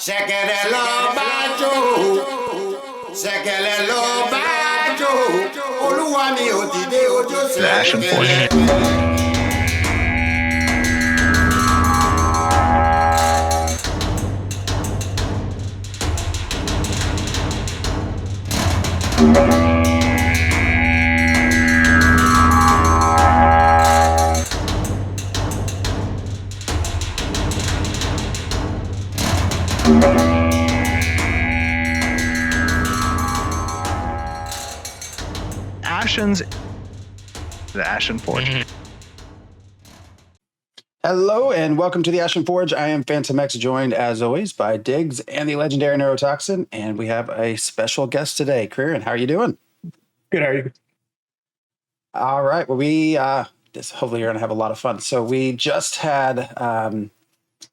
Ṣẹ̀kẹ̀rẹ̀ lọ bá jó, ṣẹ̀kẹ̀rẹ̀ lọ bá jó, olúwa mi ò dìde ojú The Ashen Forge. The Ashen Forge. Hello and welcome to the Ashen Forge. I am Phantom X, joined as always by Diggs and the legendary Neurotoxin, and we have a special guest today. Kreirian, how are you doing? Good, how are you? All right. Well, hopefully you're going to have a lot of fun. So we just had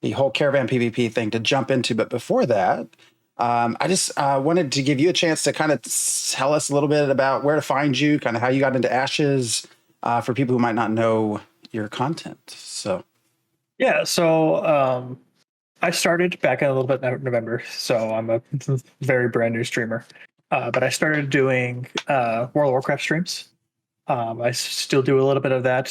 the whole caravan PvP thing to jump into, but before that, I just wanted to give you a chance to kind of tell us a little bit about where to find you, kind of how you got into Ashes, for people who might not know your content. So, yeah, so I started back in a little bit in November, so I'm a very brand new streamer. But I started doing World of Warcraft streams. I still do a little bit of that.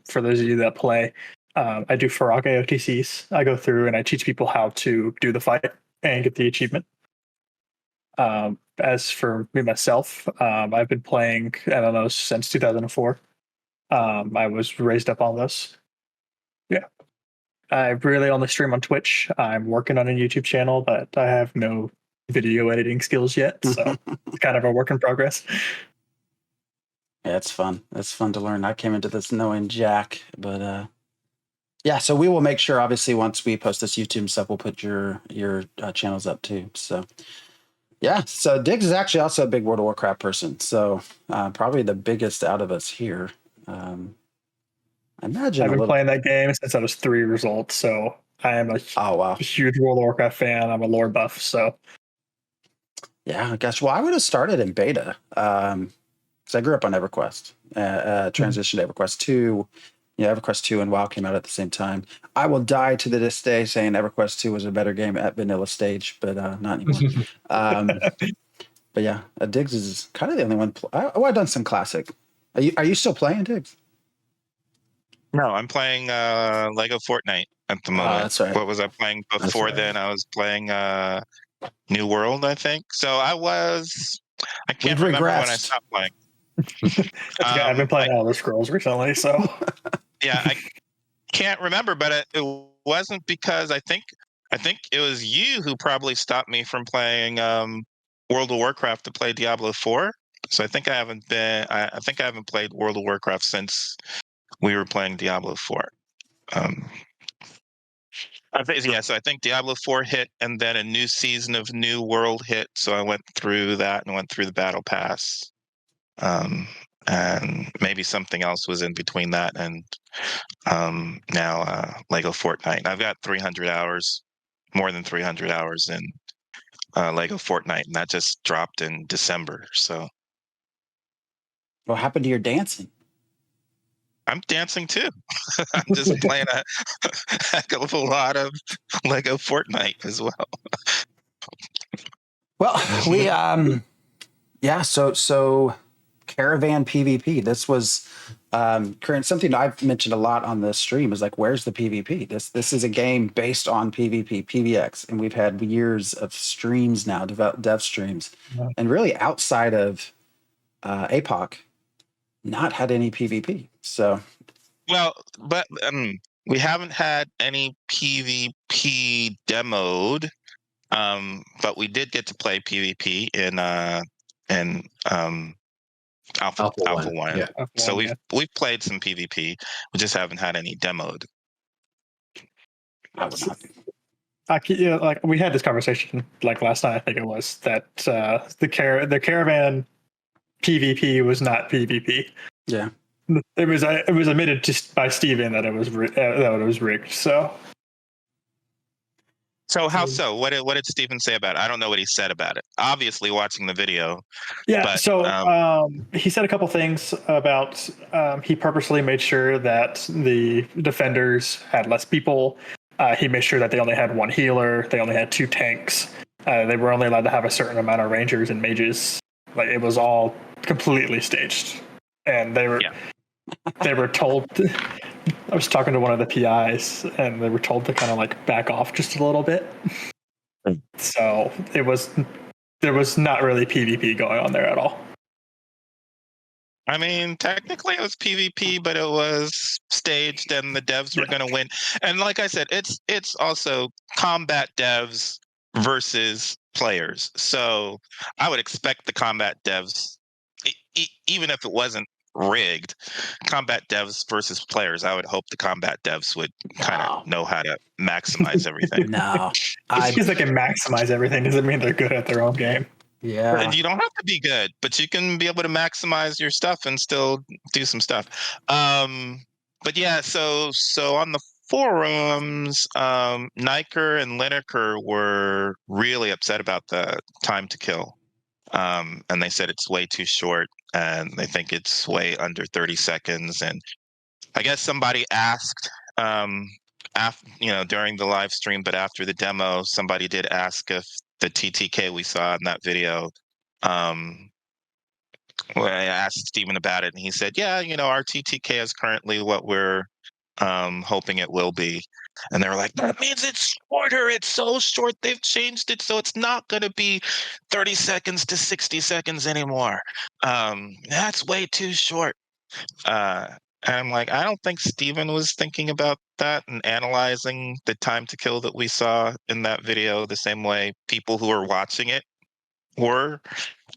For those of you that play, I do Farag AOTCs. I go through and I teach people how to do the fight and get the achievement. As for me myself, I've been playing MMOs since 2004. I was raised up on this. Yeah. I really only stream on Twitch. I'm working on a YouTube channel, but I have no video editing skills yet, so it's kind of a work in progress. Yeah, it's fun. It's fun to learn. I came into this knowing Jack, but yeah, so we will make sure, obviously, once we post this YouTube stuff, we'll put your channels up too. So yeah, so Diggs is actually also a big World of Warcraft person, so probably the biggest out of us here. I imagine I've been playing that game since I was 3 years old, so I am a huge World of Warcraft fan. I'm a lore buff, so yeah, gosh. Well, I would have started in beta because I grew up on EverQuest, transitioned to EverQuest 2. Yeah, EverQuest 2 and WoW came out at the same time. I will die to this day saying EverQuest 2 was a better game at vanilla stage, but not anymore. But yeah, Diggs is kind of the only one. I've done some classic. Are you still playing, Diggs? No, I'm playing Lego Fortnite at the moment. That's right. What was I playing before then? I was playing New World, I think. So I can't remember when I stopped playing. I've been playing Elder Scrolls recently, so yeah, I can't remember, but it wasn't because I think it was you who probably stopped me from playing World of Warcraft to play Diablo 4. So I think I haven't played World of Warcraft since we were playing Diablo 4. I think Diablo 4 hit, and then a new season of New World hit. So I went through that and went through the Battle Pass. And maybe something else was in between that and now Lego Fortnite. I've got 300 hours, more than 300 hours in Lego Fortnite, and that just dropped in December. So, what happened to your dancing? I'm dancing too. I'm just playing a heck of a lot of Lego Fortnite as well. Well, we yeah, so caravan PvP. This was something I've mentioned a lot on this stream is like, where's the PvP? This is a game based on PvP, PvX, and we've had years of streams now, dev streams, and really outside of APOC, not had any PvP. So, well, but we haven't had any PvP demoed, but we did get to play PvP in Alpha 1. Yeah. So we've played some PvP. We just haven't had any demoed. Like we had this conversation like last night. I think it was that the caravan PvP was not PvP. Yeah, it was admitted just by Steven that it was rigged. So how so? What did Steven say about it? I don't know what he said about it. Obviously, watching the video. Yeah. But, so he said a couple things about he purposely made sure that the defenders had less people, He made sure that they only had one healer, they only had 2 tanks, they were only allowed to have a certain amount of rangers and mages. Like it was all completely staged, and they were told. I was talking to one of the PIs, and they were told to kind of like back off just a little bit. So there was not really PvP going on there at all. I mean, technically it was PvP, but it was staged, and the devs were going to win. And like I said, it's also combat devs versus players. So I would expect the combat devs, even if it wasn't rigged, combat devs versus players. I would hope the combat devs would kind of know how to maximize everything. No, Just because they can maximize everything doesn't mean they're good at their own game. yeah, And you don't have to be good, but you can be able to maximize your stuff and still do some stuff. But yeah, so on the forums, Niker and Lineker were really upset about the time to kill. And they said it's way too short, and they think it's way under 30 seconds. And I guess somebody asked, during the live stream, but after the demo, somebody did ask if the TTK we saw in that video. Well, I asked Steven about it, and he said, "Yeah, our TTK is currently what we're hoping it will be." And they were like, "That means it's shorter. It's so short. They've changed it, so it's not going to be 30 seconds to 60 seconds anymore. That's way too short." And I'm like, I don't think Steven was thinking about that and analyzing the time to kill that we saw in that video the same way people who are watching it were.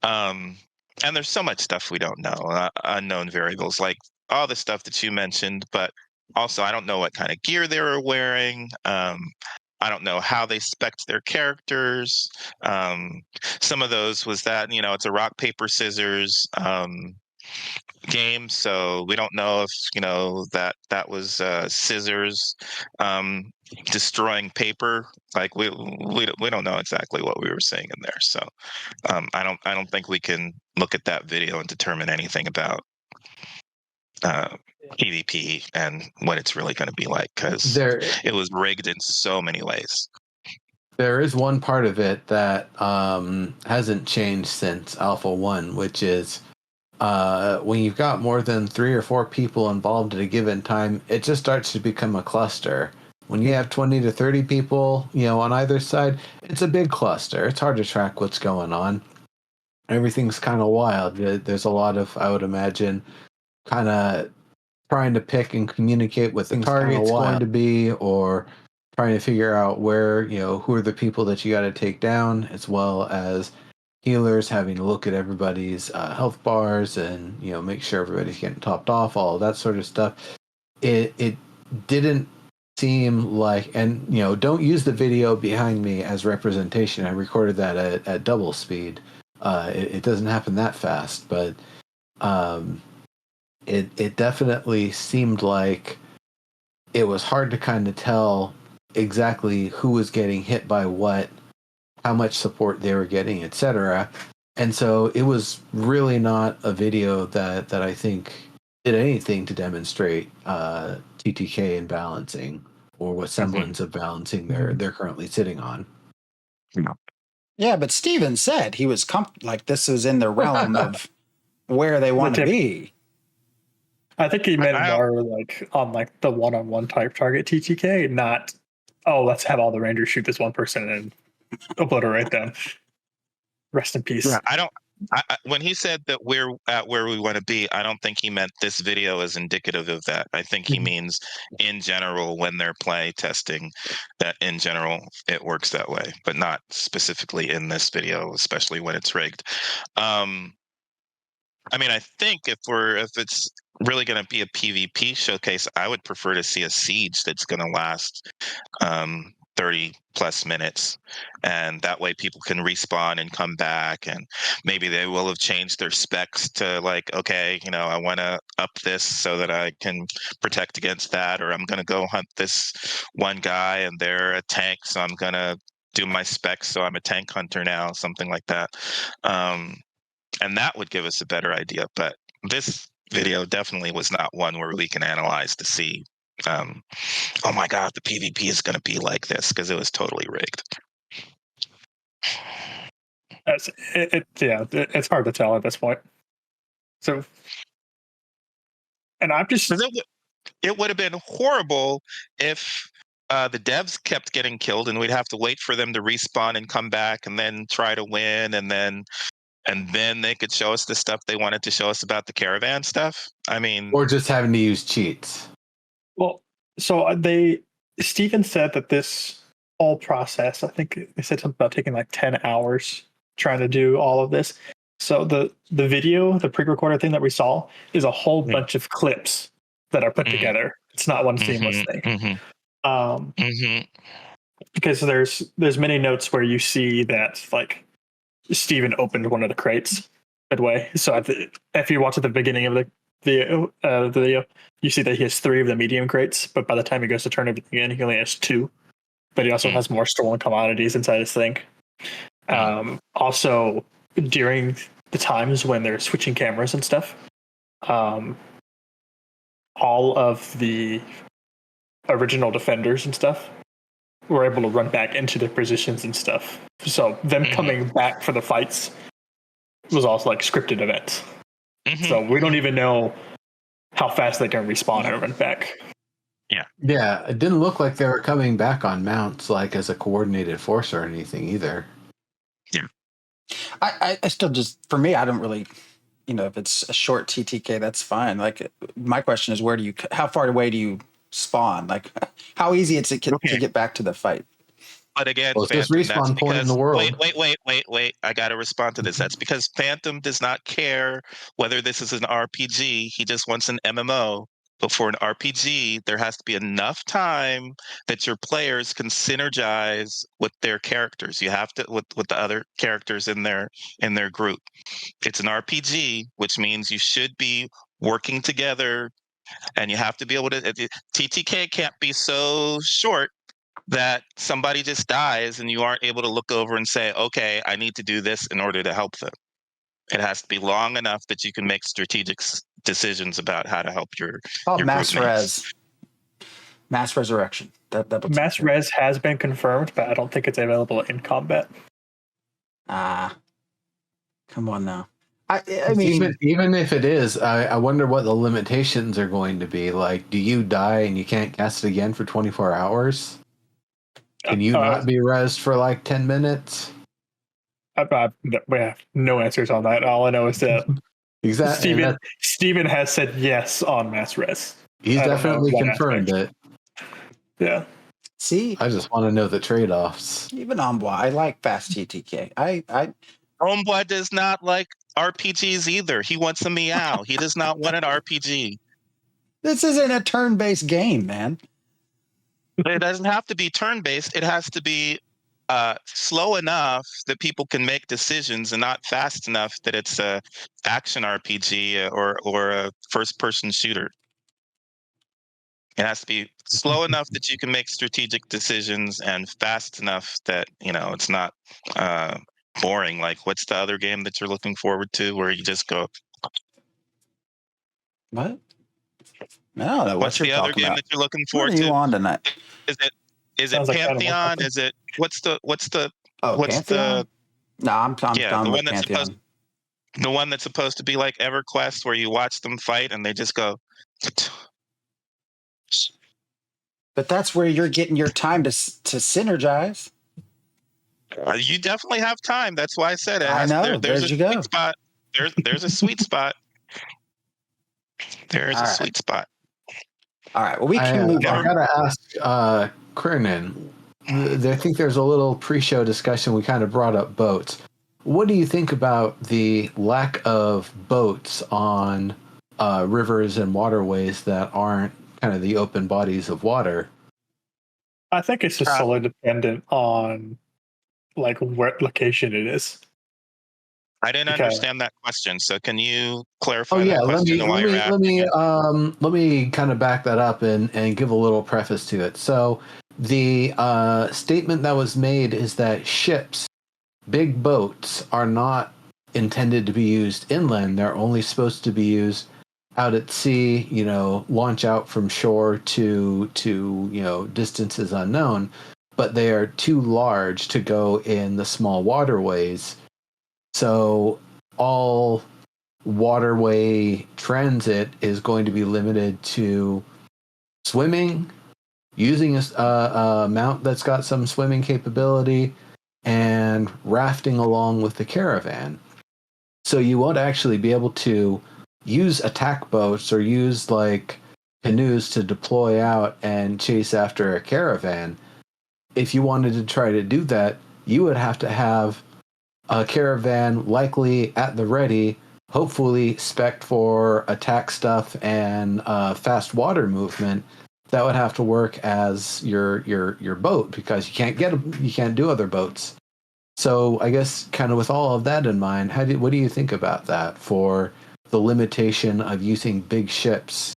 And there's so much stuff we don't know, unknown variables, like all the stuff that you mentioned, but also I don't know what kind of gear they were wearing. I don't know how they spec'd their characters. Some of those was that, it's a rock, paper, scissors game, so we don't know if that was scissors destroying paper. Like we don't know exactly what we were seeing in there. So I don't think we can look at that video and determine anything about PvP and what it's really going to be like, because it was rigged in so many ways. There is one part of it that hasn't changed since Alpha 1, which is when you've got more than 3 or 4 people involved at a given time, it just starts to become a cluster. When you have 20 to 30 people, on either side, it's a big cluster. It's hard to track what's going on. Everything's kind of wild. There's a lot of, I would imagine, kind of trying to pick and communicate with the target's going to be, or trying to figure out where, who are the people that you got to take down, as well as healers having to look at everybody's health bars and make sure everybody's getting topped off, all of that sort of stuff. It didn't seem like, and don't use the video behind me as representation. I recorded that at double speed. It doesn't happen that fast, but it definitely seemed like it was hard to kind of tell exactly who was getting hit by what, how much support they were getting, etc. And so it was really not a video that I think did anything to demonstrate TTK and balancing, or what semblance of balancing they're currently sitting on. Yeah, but Steven said he was like this was in the realm of where they want to be. I think he meant more like on like the one-on-one type target TTK, not let's have all the Rangers shoot this one person and obliterate them. Rest in peace. Yeah, when he said that we're at where we want to be, I don't think he meant this video is indicative of that. I think he means in general, when they're play testing, that in general it works that way, but not specifically in this video, especially when it's rigged. I mean, I think if it's really going to be a PvP showcase, I would prefer to see a siege that's going to last 30 plus minutes, and that way people can respawn and come back, and maybe they will have changed their specs to like, okay, I want to up this so that I can protect against that, or I'm going to go hunt this one guy and they're a tank, so I'm going to do my specs so I'm a tank hunter now, something like that. And that would give us a better idea. But this video definitely was not one where we can analyze to see oh my god, the PvP is going to be like this, because it was totally rigged. It's hard to tell at this point. So, and I'm just. It would have been horrible if the devs kept getting killed, and we'd have to wait for them to respawn and come back, and then try to win, and then they could show us the stuff they wanted to show us about the caravan stuff. I mean, or just having to use cheats. Well, so Steven said that this whole process, I think they said something about taking like 10 hours trying to do all of this. So the video, the pre-recorded thing that we saw, is a whole bunch of clips that are put together. It's not one seamless thing. Because there's many notes where you see that like Steven opened one of the crates midway. So if you watch at the beginning of the video, you see that he has 3 of the medium crates, but by the time he goes to turn everything in, he only has 2. But he also has more stolen commodities inside his thing. Also, during the times when they're switching cameras and stuff, all of the original defenders and stuff were able to run back into their positions and stuff. So them coming back for the fights was also like scripted events. So we don't even know how fast they can respawn and run back. Yeah, it didn't look like they were coming back on mounts like as a coordinated force or anything either. Yeah. I still just, for me, I don't really, if it's a short TTK, that's fine. Like, my question is, how far away do you spawn? Like, how easy it's to get back to the fight? But again, well, it's just Phantom, respawn point in the world. Wait. I got to respond to this. That's because Phantom does not care whether this is an RPG. He just wants an MMO. But for an RPG, there has to be enough time that your players can synergize with their characters. You have to with the other characters in their group. It's an RPG, which means you should be working together, and you have to be able to. TTK can't be so short that somebody just dies and you aren't able to look over and say, "Okay, I need to do this in order to help them." It has to be long enough that you can make strategic decisions about how to help your mass res. Mass resurrection. Mass res has been confirmed, but I don't think it's available in combat. Come on now. I mean, even if it is, I wonder what the limitations are going to be. Like, do you die and you can't cast it again for 24 hours? Can you not be rezzed for like 10 minutes? We have no answers on that. All I know is that exactly. Steven has said yes on mass res. He's definitely confirmed it. Yeah. See, I just want to know the trade-offs. Even Ombois, I like fast TTK. Ombois does not like RPGs either. He wants a meow. He does not want an RPG. This isn't a turn-based game, man. It doesn't have to be turn-based. It has to be slow enough that people can make decisions, and not fast enough that it's a action RPG or a first-person shooter. It has to be slow enough that you can make strategic decisions, and fast enough that it's not boring. Like, what's the other game that you're looking forward to where you just go? What? I don't know. What's the other game that you're looking forward to? What are you on tonight? Is it Pantheon? Is it what's the Pantheon? No, I'm the one that's Pantheon. The one that's supposed to be like EverQuest, where you watch them fight and they just go. But that's where you're getting your time to synergize. You definitely have time. That's why I said it. I know. There's a sweet spot. There's a sweet spot. There's a sweet spot. All right. Well, we can move on. I gotta ask Kreirian. I think there's a little pre-show discussion. We kind of brought up boats. What do you think about the lack of boats on rivers and waterways that aren't kind of the open bodies of water? I think it's just solely dependent on like what location it is. I didn't understand that question, so can you clarify? Oh yeah, that question let me kind of back that up and give a little preface to it. So the statement that was made is that ships, big boats, are not intended to be used inland. They're only supposed to be used out at sea, launch out from shore to distances unknown, but they are too large to go in the small waterways. So all waterway transit is going to be limited to swimming, using a mount that's got some swimming capability, and rafting along with the caravan. So you won't actually be able to use attack boats or use like canoes to deploy out and chase after a caravan. If you wanted to try to do that, you would have to have a caravan likely at the ready, hopefully spec'd for attack stuff and fast water movement. That would have to work as your boat, because you can't do other boats. So I guess kind of with all of that in mind, what do you think about that for the limitation of using big ships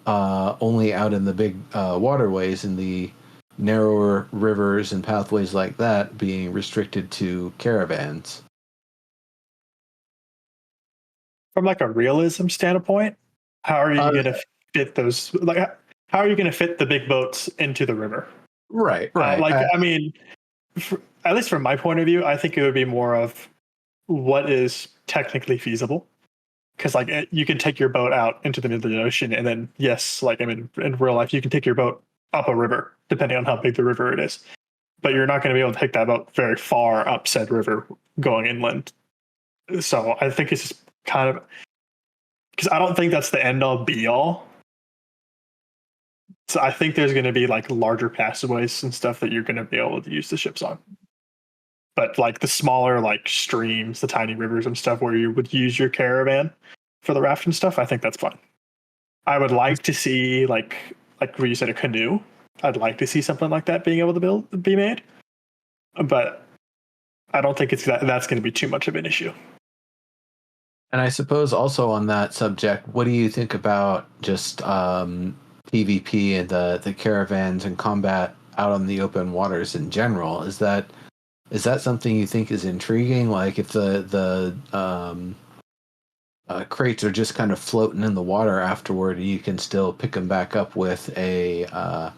only out in the big waterways, and the narrower rivers and pathways like that being restricted to caravans? From like a realism standpoint, how are you going to fit those? Like, how are you going to fit the big boats into the river? Right. I mean, at least from my point of view, I think it would be more of what is technically feasible. Because like you can take your boat out into the middle of the ocean, and then yes, like I mean, in real life, you can take your boat up a river, depending on how big the river it is. But you're not going to be able to take that boat very far up said river going inland. So I think it's just kind of, because I don't think that's the end all be all. So I think there's going to be like larger passageways and stuff that you're going to be able to use the ships on. But like the smaller like streams, the tiny rivers and stuff where you would use your caravan for the raft and stuff, I think that's fun. I would like to see like where you said a canoe. I'd like to see something like that being able to be made. But I don't think that's going to be too much of an issue. And I suppose also on that subject, what do you think about just PvP and the caravans and combat out on the open waters in general? Is that something you think is intriguing? Like if the crates are just kind of floating in the water afterward, you can still pick them back up with a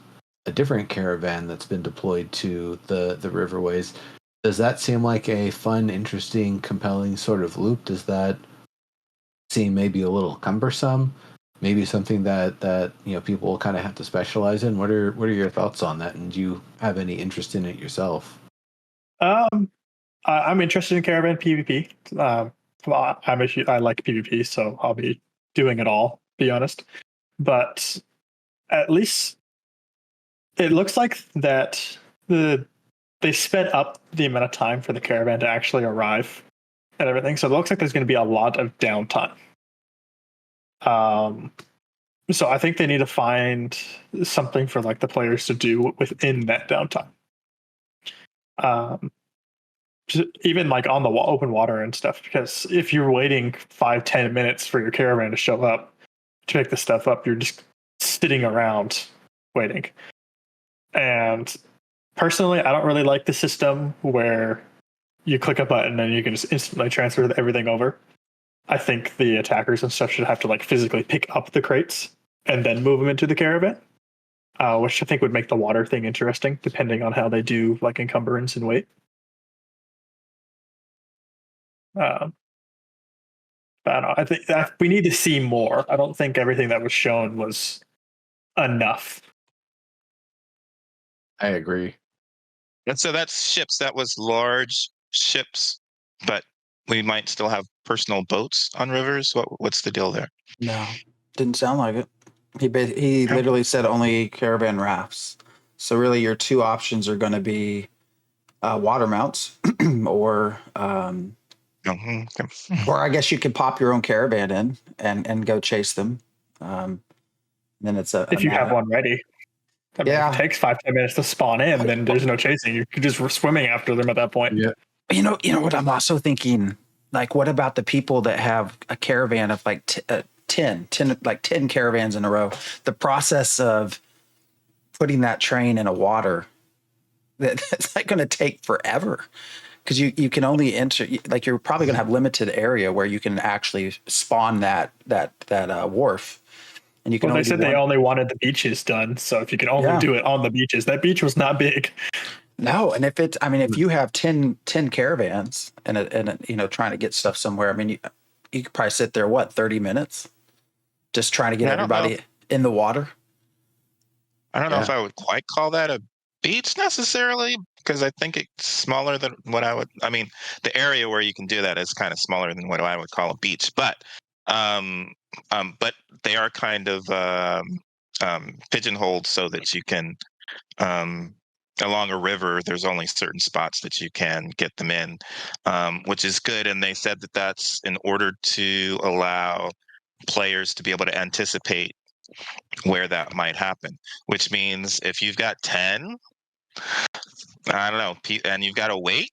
different caravan that's been deployed to the riverways. Does that seem like a fun, interesting, compelling sort of loop? Does that seem maybe a little cumbersome? Maybe something that people will kind of have to specialize in? What are your thoughts on that? And do you have any interest in it yourself? I'm interested in caravan PvP. I like PvP, so I'll be doing it all, to be honest. But at least it looks like that they sped up the amount of time for the caravan to actually arrive and everything. So it looks like there's going to be a lot of downtime. So I think they need to find something for like the players to do within that downtime. Even like on the open water and stuff, because if you're waiting 5-10 minutes for your caravan to show up to pick the stuff up, you're just sitting around waiting. And personally, I don't really like the system where you click a button and you can just instantly transfer everything over. I think the attackers and stuff should have to like physically pick up the crates and then move them into the caravan, which I think would make the water thing interesting, depending on how they do like encumbrance and weight. I don't know. I think we need to see more. I don't think everything that was shown was enough. I agree. And so that's ships. That was large ships, but we might still have personal boats on rivers. What's the deal there? No, didn't sound like it. He literally said only caravan rafts. So really, your two options are going to be water mounts, or or I guess you could pop your own caravan in and go chase them. Then it's if you have one ready. I mean, if it takes 5-10 minutes to spawn in, then there's no chasing. You're just swimming after them at that point. Yeah. You know what I'm also thinking? Like, what about the people that have a caravan of like 10 caravans in a row? The process of putting that train in a water, that's like going to take forever. because you can only enter, like you're probably going to have limited area where you can actually spawn that wharf, and you can Well, they only said do they one. only wanted the beaches done, so if you can only Yeah. do it on the beaches, that beach was not big. No, and if you have 10 caravans and trying to get stuff somewhere, I mean, you could probably sit there 30 minutes just trying to get I don't know. everybody in the water. I don't know if Yeah. I would quite call that a beach necessarily, because I think it's smaller than what I would. I mean, the area where you can do that is kind of smaller than what I would call a beach, um, but they are kind of pigeonholed so that you can, along a river, there's only certain spots that you can get them in, which is good. And they said that that's in order to allow players to be able to anticipate where that might happen, which means if you've got 10, I don't know, and you've got to wait,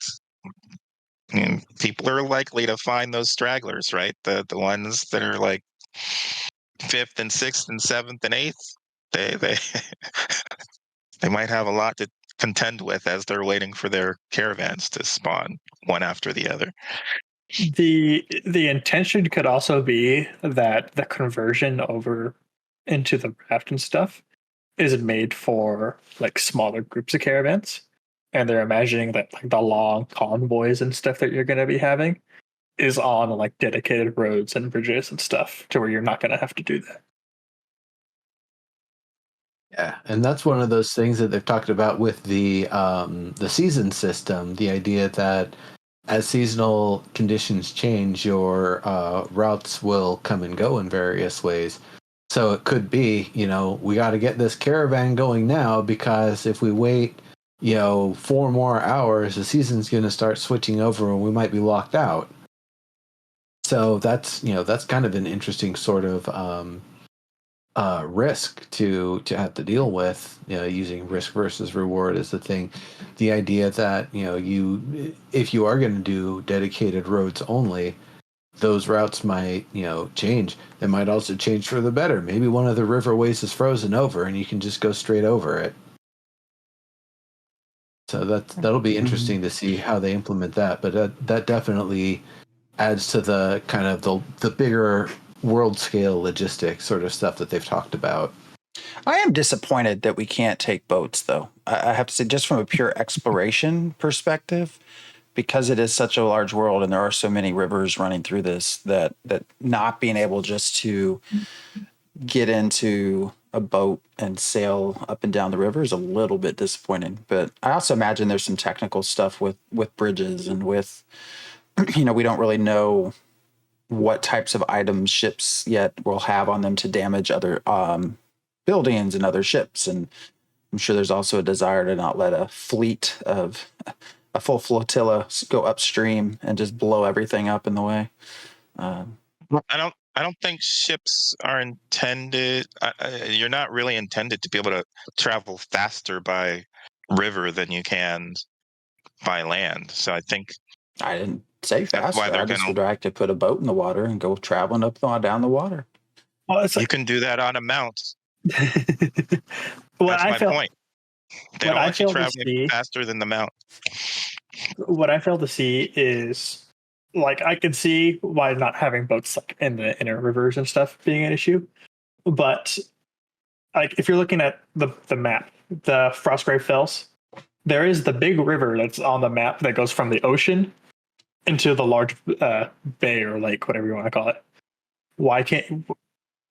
people are likely to find those stragglers, right? The ones that are like fifth and sixth and seventh and eighth, they they might have a lot to contend with as they're waiting for their caravans to spawn one after the other. The intention could also be that the conversion over into the raft and stuff is made for like smaller groups of caravans, and they're imagining that like the long convoys and stuff that you're going to be having is on like dedicated roads and bridges and stuff to where you're not going to have to do that. Yeah, and that's one of those things that they've talked about with the season system. The idea that as seasonal conditions change, your routes will come and go in various ways. So it could be, we got to get this caravan going now, because if we wait, 4 more hours, the season's going to start switching over and we might be locked out. So that's kind of an interesting sort of risk to have to deal with. Using risk versus reward is the thing. The idea that if you are going to do dedicated roads only, those routes might change. They might also change for the better. Maybe one of the riverways is frozen over and you can just go straight over it. So that'll be interesting to see how they implement that. But that definitely adds to the kind of the bigger world scale logistics sort of stuff that they've talked about. I am disappointed that we can't take boats, though. I have to say, just from a pure exploration perspective, because it is such a large world and there are so many rivers running through this, that not being able just to get into a boat and sail up and down the river is a little bit disappointing. But I also imagine there's some technical stuff with bridges and with, we don't really know what types of items ships yet will have on them to damage other buildings and other ships. And I'm sure there's also a desire to not let a full flotilla go upstream and just blow everything up in the way. I don't think ships are intended. You're not really intended to be able to travel faster by river than you can by land. So I think I didn't say that's why faster. they're I just going would like to put a boat in the water and go traveling down the water. Well, it's to. You like, can do that on a mount. what That's I my feel, point. They what don't I want you fail to traveling see, faster than the mount. what I fail to see is like I can see why not having boats like in the inner rivers and stuff being an issue, but like if you're looking at the map, the Frostgrave Fells, there is the big river that's on the map that goes from the ocean into the large bay or lake, whatever you want to call it. Why can't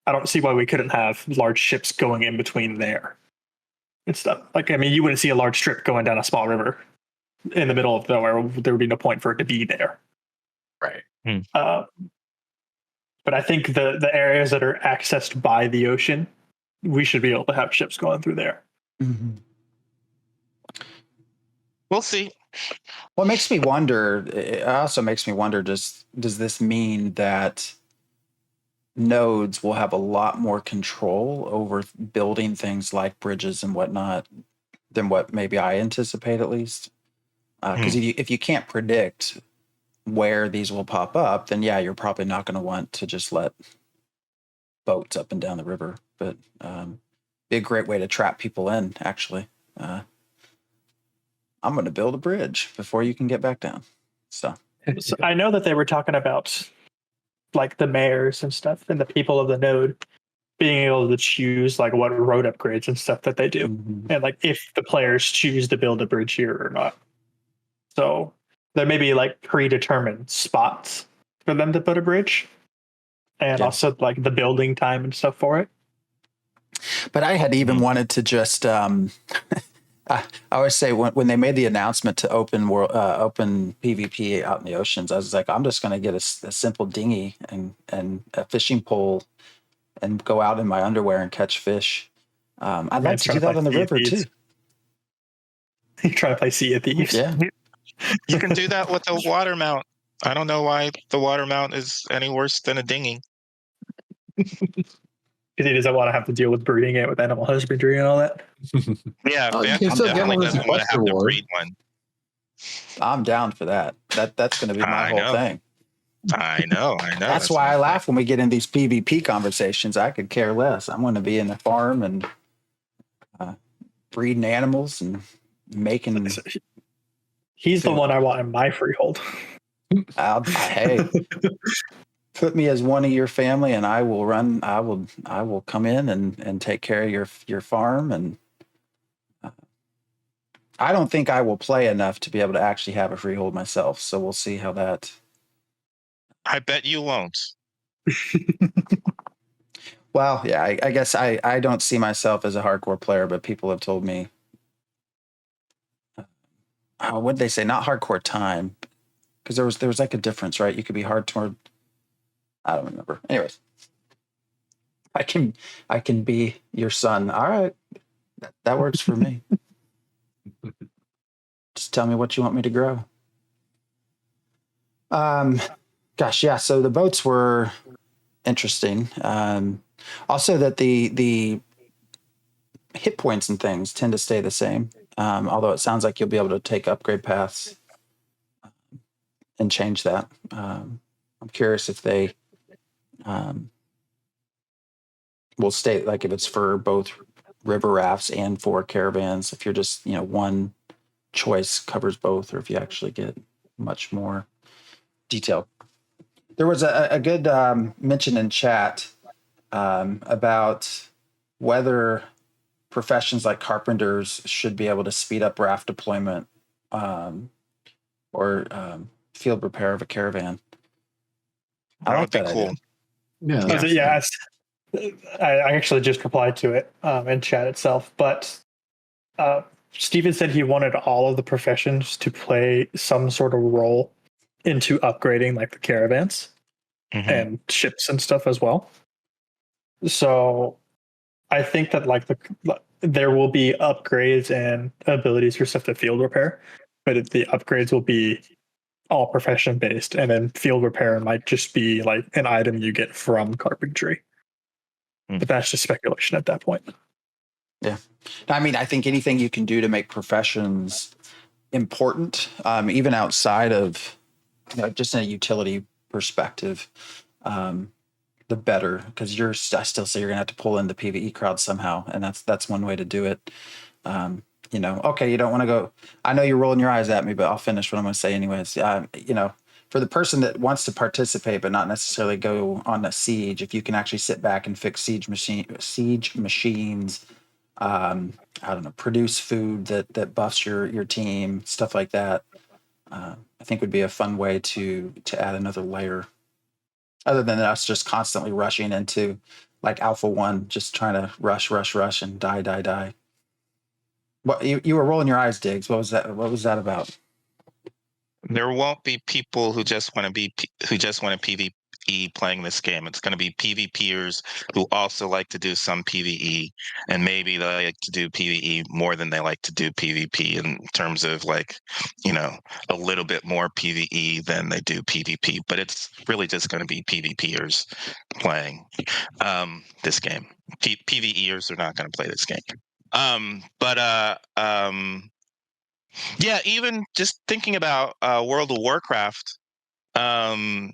I don't see why we couldn't have large ships going in between there and stuff. Like, I mean, you wouldn't see a large strip going down a small river in the middle of nowhere. There would be no point for it to be there. Right. But I think the areas that are accessed by the ocean, we should be able to have ships going through there. Mm-hmm. We'll see. Well, it makes me wonder. It also makes me wonder, does this mean that nodes will have a lot more control over building things like bridges and whatnot than what maybe I anticipate, at least? Because if you can't predict where these will pop up, then yeah, you're probably not going to want to just let boats up and down the river. But be a great way to trap people in, actually. I'm going to build a bridge before you can get back down. So So I know that they were talking about like the mayors and stuff and the people of the node being able to choose like what road upgrades and stuff that they do, and like if the players choose to build a bridge here or not. So there may be like predetermined spots for them to put a bridge, and also like the building time and stuff for it. But I had even wanted to just I always say when they made the announcement to open PvP out in the oceans, I was like, I'm just going to get a simple dinghy and a fishing pole and go out in my underwear and catch fish. I'd like to do that on the river too. You try to play Sea of Thieves? Yeah. You can do that with a water mount. I don't know why the water mount is any worse than a dinghy. Because he doesn't want to have to deal with breeding it with animal husbandry and all that. Yeah, Oh, you Phantom can still get definitely one as a doesn't want to quest have to reward. breed one. I'm down for that. That's going to be my I whole know. thing. I know. That's why I laugh when we get in these PvP conversations. I could care less. I'm going to be in the farm and breeding animals and making. He's the one I want in my freehold. Hey, put me as one of your family, and I will run. I will come in and take care of your farm. And I don't think I will play enough to be able to actually have a freehold myself. So we'll see how that. I bet you won't. Well, yeah, I guess I don't see myself as a hardcore player, but people have told me. What did they say? Not hardcore time, because there was like a difference, right? You could be hardcore. I don't remember. Anyways, I can be your son. All right, that works for me. Just tell me what you want me to grow. Gosh, yeah. So the boats were interesting. Also, that the hit points and things tend to stay the same. Although it sounds like you'll be able to take upgrade paths and change that. I'm curious if they will stay, like if it's for both river rafts and for caravans, if you're just, one choice covers both, or if you actually get much more detail. There was a good mention in chat about whether professions like carpenters should be able to speed up raft deployment or field repair of a caravan. I like that cool. idea. Yeah. I actually just replied to it in chat itself, but Steven said he wanted all of the professions to play some sort of role into upgrading like the caravans and ships and stuff as well. So I think that like there will be upgrades and abilities for stuff to field repair, but the upgrades will be all profession based, and then field repair might just be like an item you get from carpentry. But that's just speculation at that point. Yeah. I mean, I think anything you can do to make professions important, even outside of just in a utility perspective, the better, because I still say you're gonna have to pull in the PvE crowd somehow, and that's one way to do it. Okay, you don't want to go. I know you're rolling your eyes at me, but I'll finish what I'm going to say anyways. For the person that wants to participate but not necessarily go on a siege, if you can actually sit back and fix siege machines, I don't know, produce food that buffs your team, stuff like that, I think would be a fun way to add another layer, other than us just constantly rushing into like Alpha 1, just trying to rush and die. What you were rolling your eyes, Diggs? What was that about? There won't be people who just want to PvE playing this game. It's going to be PvPers who also like to do some PvE, and maybe they like to do PvE more than they like to do PvP in terms of like, a little bit more PvE than they do PvP. But it's really just going to be PvPers playing this game. PvEers are not going to play this game. Yeah, even just thinking about World of Warcraft and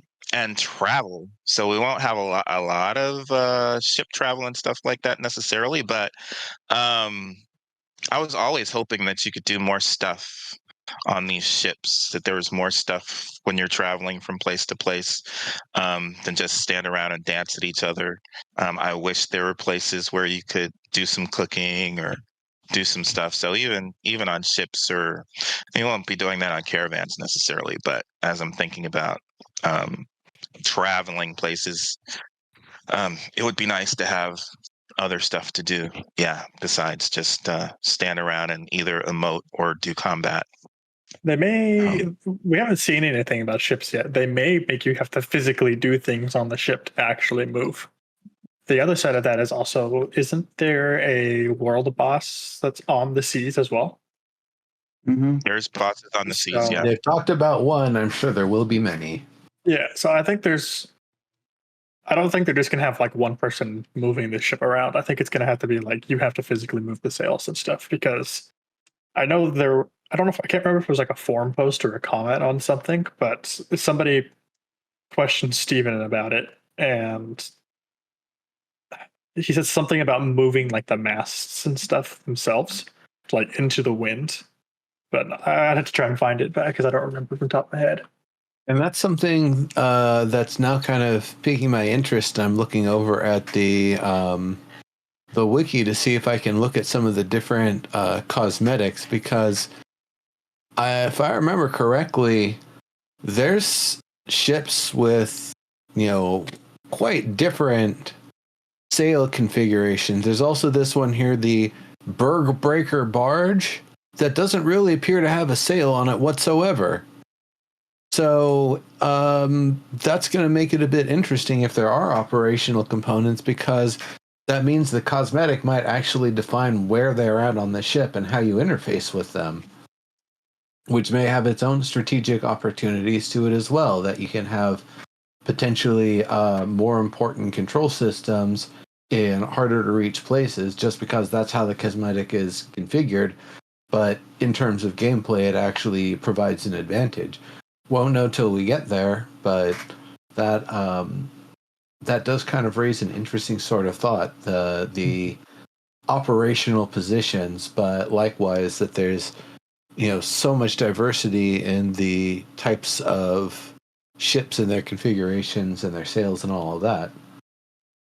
travel. So we won't have a lot of ship travel and stuff like that necessarily, but I was always hoping that you could do more stuff on these ships, that there was more stuff when you're traveling from place to place, than just stand around and dance at each other. I wish there were places where you could do some cooking or do some stuff. So even on ships, or you won't be doing that on caravans necessarily, but as I'm thinking about traveling places, it would be nice to have other stuff to do. Yeah, besides just stand around and either emote or do combat. They may. We haven't seen anything about ships yet. They may make you have to physically do things on the ship to actually move. The other side of that is also, isn't there a world boss that's on the seas as well? Mm-hmm. There's bosses on the seas, So- yeah. They've talked about one. I'm sure there will be many. Yeah, so I think I don't think they're just going to have like one person moving the ship around. I think it's going to have to be like you have to physically move the sails and stuff, because I know I don't know if I can't remember if it was like a forum post or a comment on something, but somebody questioned Steven about it, and he said something about moving like the masts and stuff themselves, like into the wind. But I'd have to try and find it back because I don't remember from the top of my head. And that's something that's now kind of piquing my interest. I'm looking over at the wiki to see if I can look at some of the different cosmetics, because if I remember correctly, there's ships with, quite different sail configurations. There's also this one here, the Berg Breaker barge, that doesn't really appear to have a sail on it whatsoever. So that's going to make it a bit interesting if there are operational components, because that means the cosmetic might actually define where they're at on the ship and how you interface with them, which may have its own strategic opportunities to it as well, that you can have potentially more important control systems in harder to reach places just because that's how the cosmetic is configured. But in terms of gameplay, it actually provides an advantage. Won't know till we get there, but that does kind of raise an interesting sort of thought, the operational positions, but likewise that there's so much diversity in the types of ships and their configurations and their sails and all of that.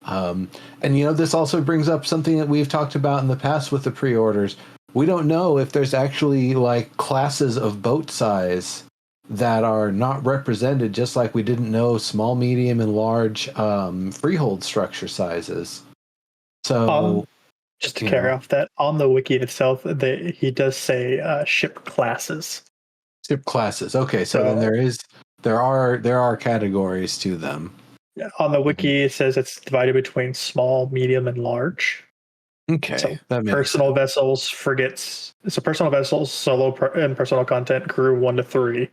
And this also brings up something that we've talked about in the past with the pre-orders. We don't know if there's actually like classes of boat size that are not represented, just like we didn't know small, medium, and large freehold structure sizes. So, just to carry off that, on the wiki itself, he does say ship classes. Ship classes. Okay, so then there are categories to them. On the wiki, it says it's divided between small, medium, and large. Okay, so that makes personal sense. vessels, frigates. So personal vessels, solo and personal content grew 1 to 3.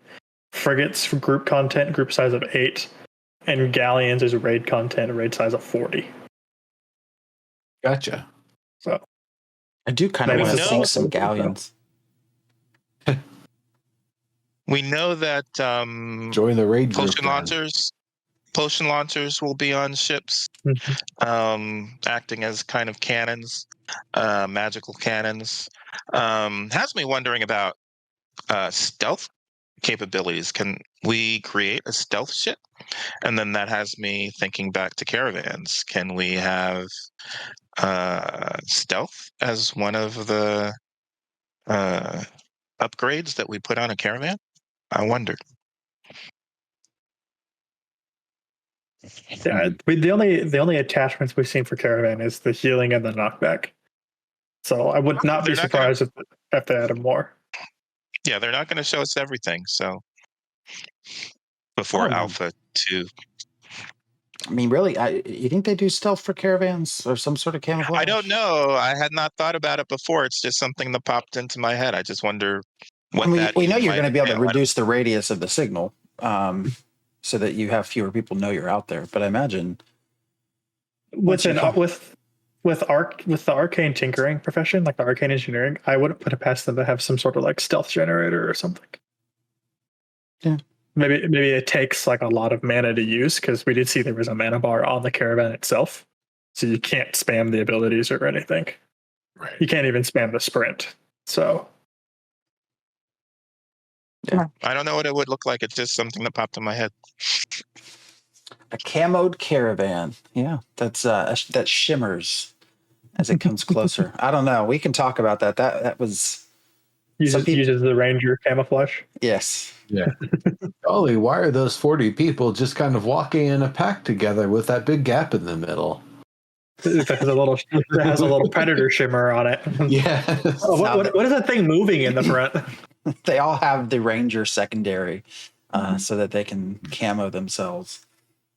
Frigates group content, group size of 8, and galleons is raid content, raid size of 40. Gotcha. So I do kind of Maybe want to it's sink also- some galleons. We know that Join the raid group. potion launchers will be on ships, acting as kind of cannons, magical cannons. Has me wondering about stealth capabilities. Can we create a stealth ship? And then that has me thinking back to caravans. Can we have stealth as one of the upgrades that we put on a caravan? I wonder. yeah, the only attachments we've seen for caravan is the healing and the knockback. So I would not be They're not gonna- surprised if they added more. Yeah, they're not going to show us everything. So before Alpha 2. I mean, really, you think they do stealth for caravans or some sort of camouflage? I don't know. I had not thought about it before. It's just something that popped into my head. I just wonder what that we know even you're might going to be able to entail. reduce the radius of the signal, so that you have fewer people know you're out there. But I imagine With the arcane tinkering profession, like the arcane engineering, I wouldn't put it past them to have some sort of like stealth generator or something. Yeah. Maybe it takes like a lot of mana to use, because we did see there was a mana bar on the caravan itself, so you can't spam the abilities or anything. Right. You can't even spam the sprint. So I don't know what it would look like. It's just something that popped in my head. A camoed caravan. Yeah, that's that shimmers as it comes closer. I don't know. We can talk about that. That was uses the ranger camouflage. Yes. Yeah. Ollie, why are those 40 people just kind of walking in a pack together with that big gap in the middle? It has a little predator shimmer on it. Yeah. Oh, what is that thing moving in the front? They all have the ranger secondary so that they can camo themselves.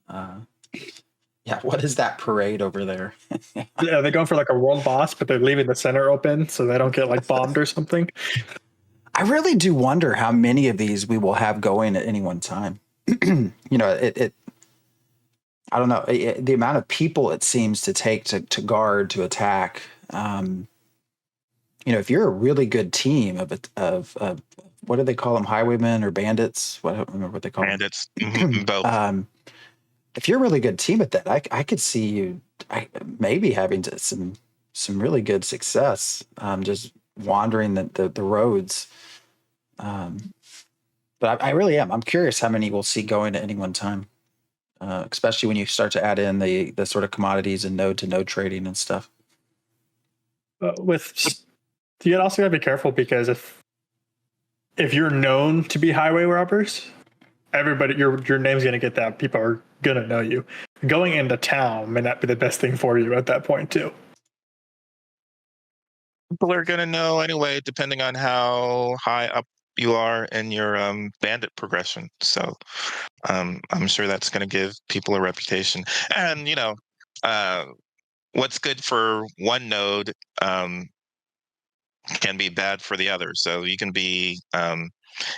Yeah, what is that parade over there? Yeah, they're going for like a world boss, but they're leaving the center open so they don't get like bombed or something. I really do wonder how many of these we will have going at any one time. You know, it I don't know, the amount of people it seems to take to guard, to attack. You know, if you're a really good team of what do they call them, highwaymen or bandits? I don't remember what they call bandits. them. Both. If you're a really good team at that, I could see you maybe having some really good success just wandering the roads. But I really am. I'm curious how many we'll see going at any one time, especially when you start to add in the sort of commodities and node to node trading and stuff. You also gotta be careful because if you're known to be highway robbers, everybody your name's gonna get that. People are gonna know you. Going into town may not be the best thing for you at that point too. People are going to know anyway, depending on how high up you are in your bandit progression. So I'm sure that's going to give people a reputation. And, you know, what's good for one node can be bad for the other. So you can be,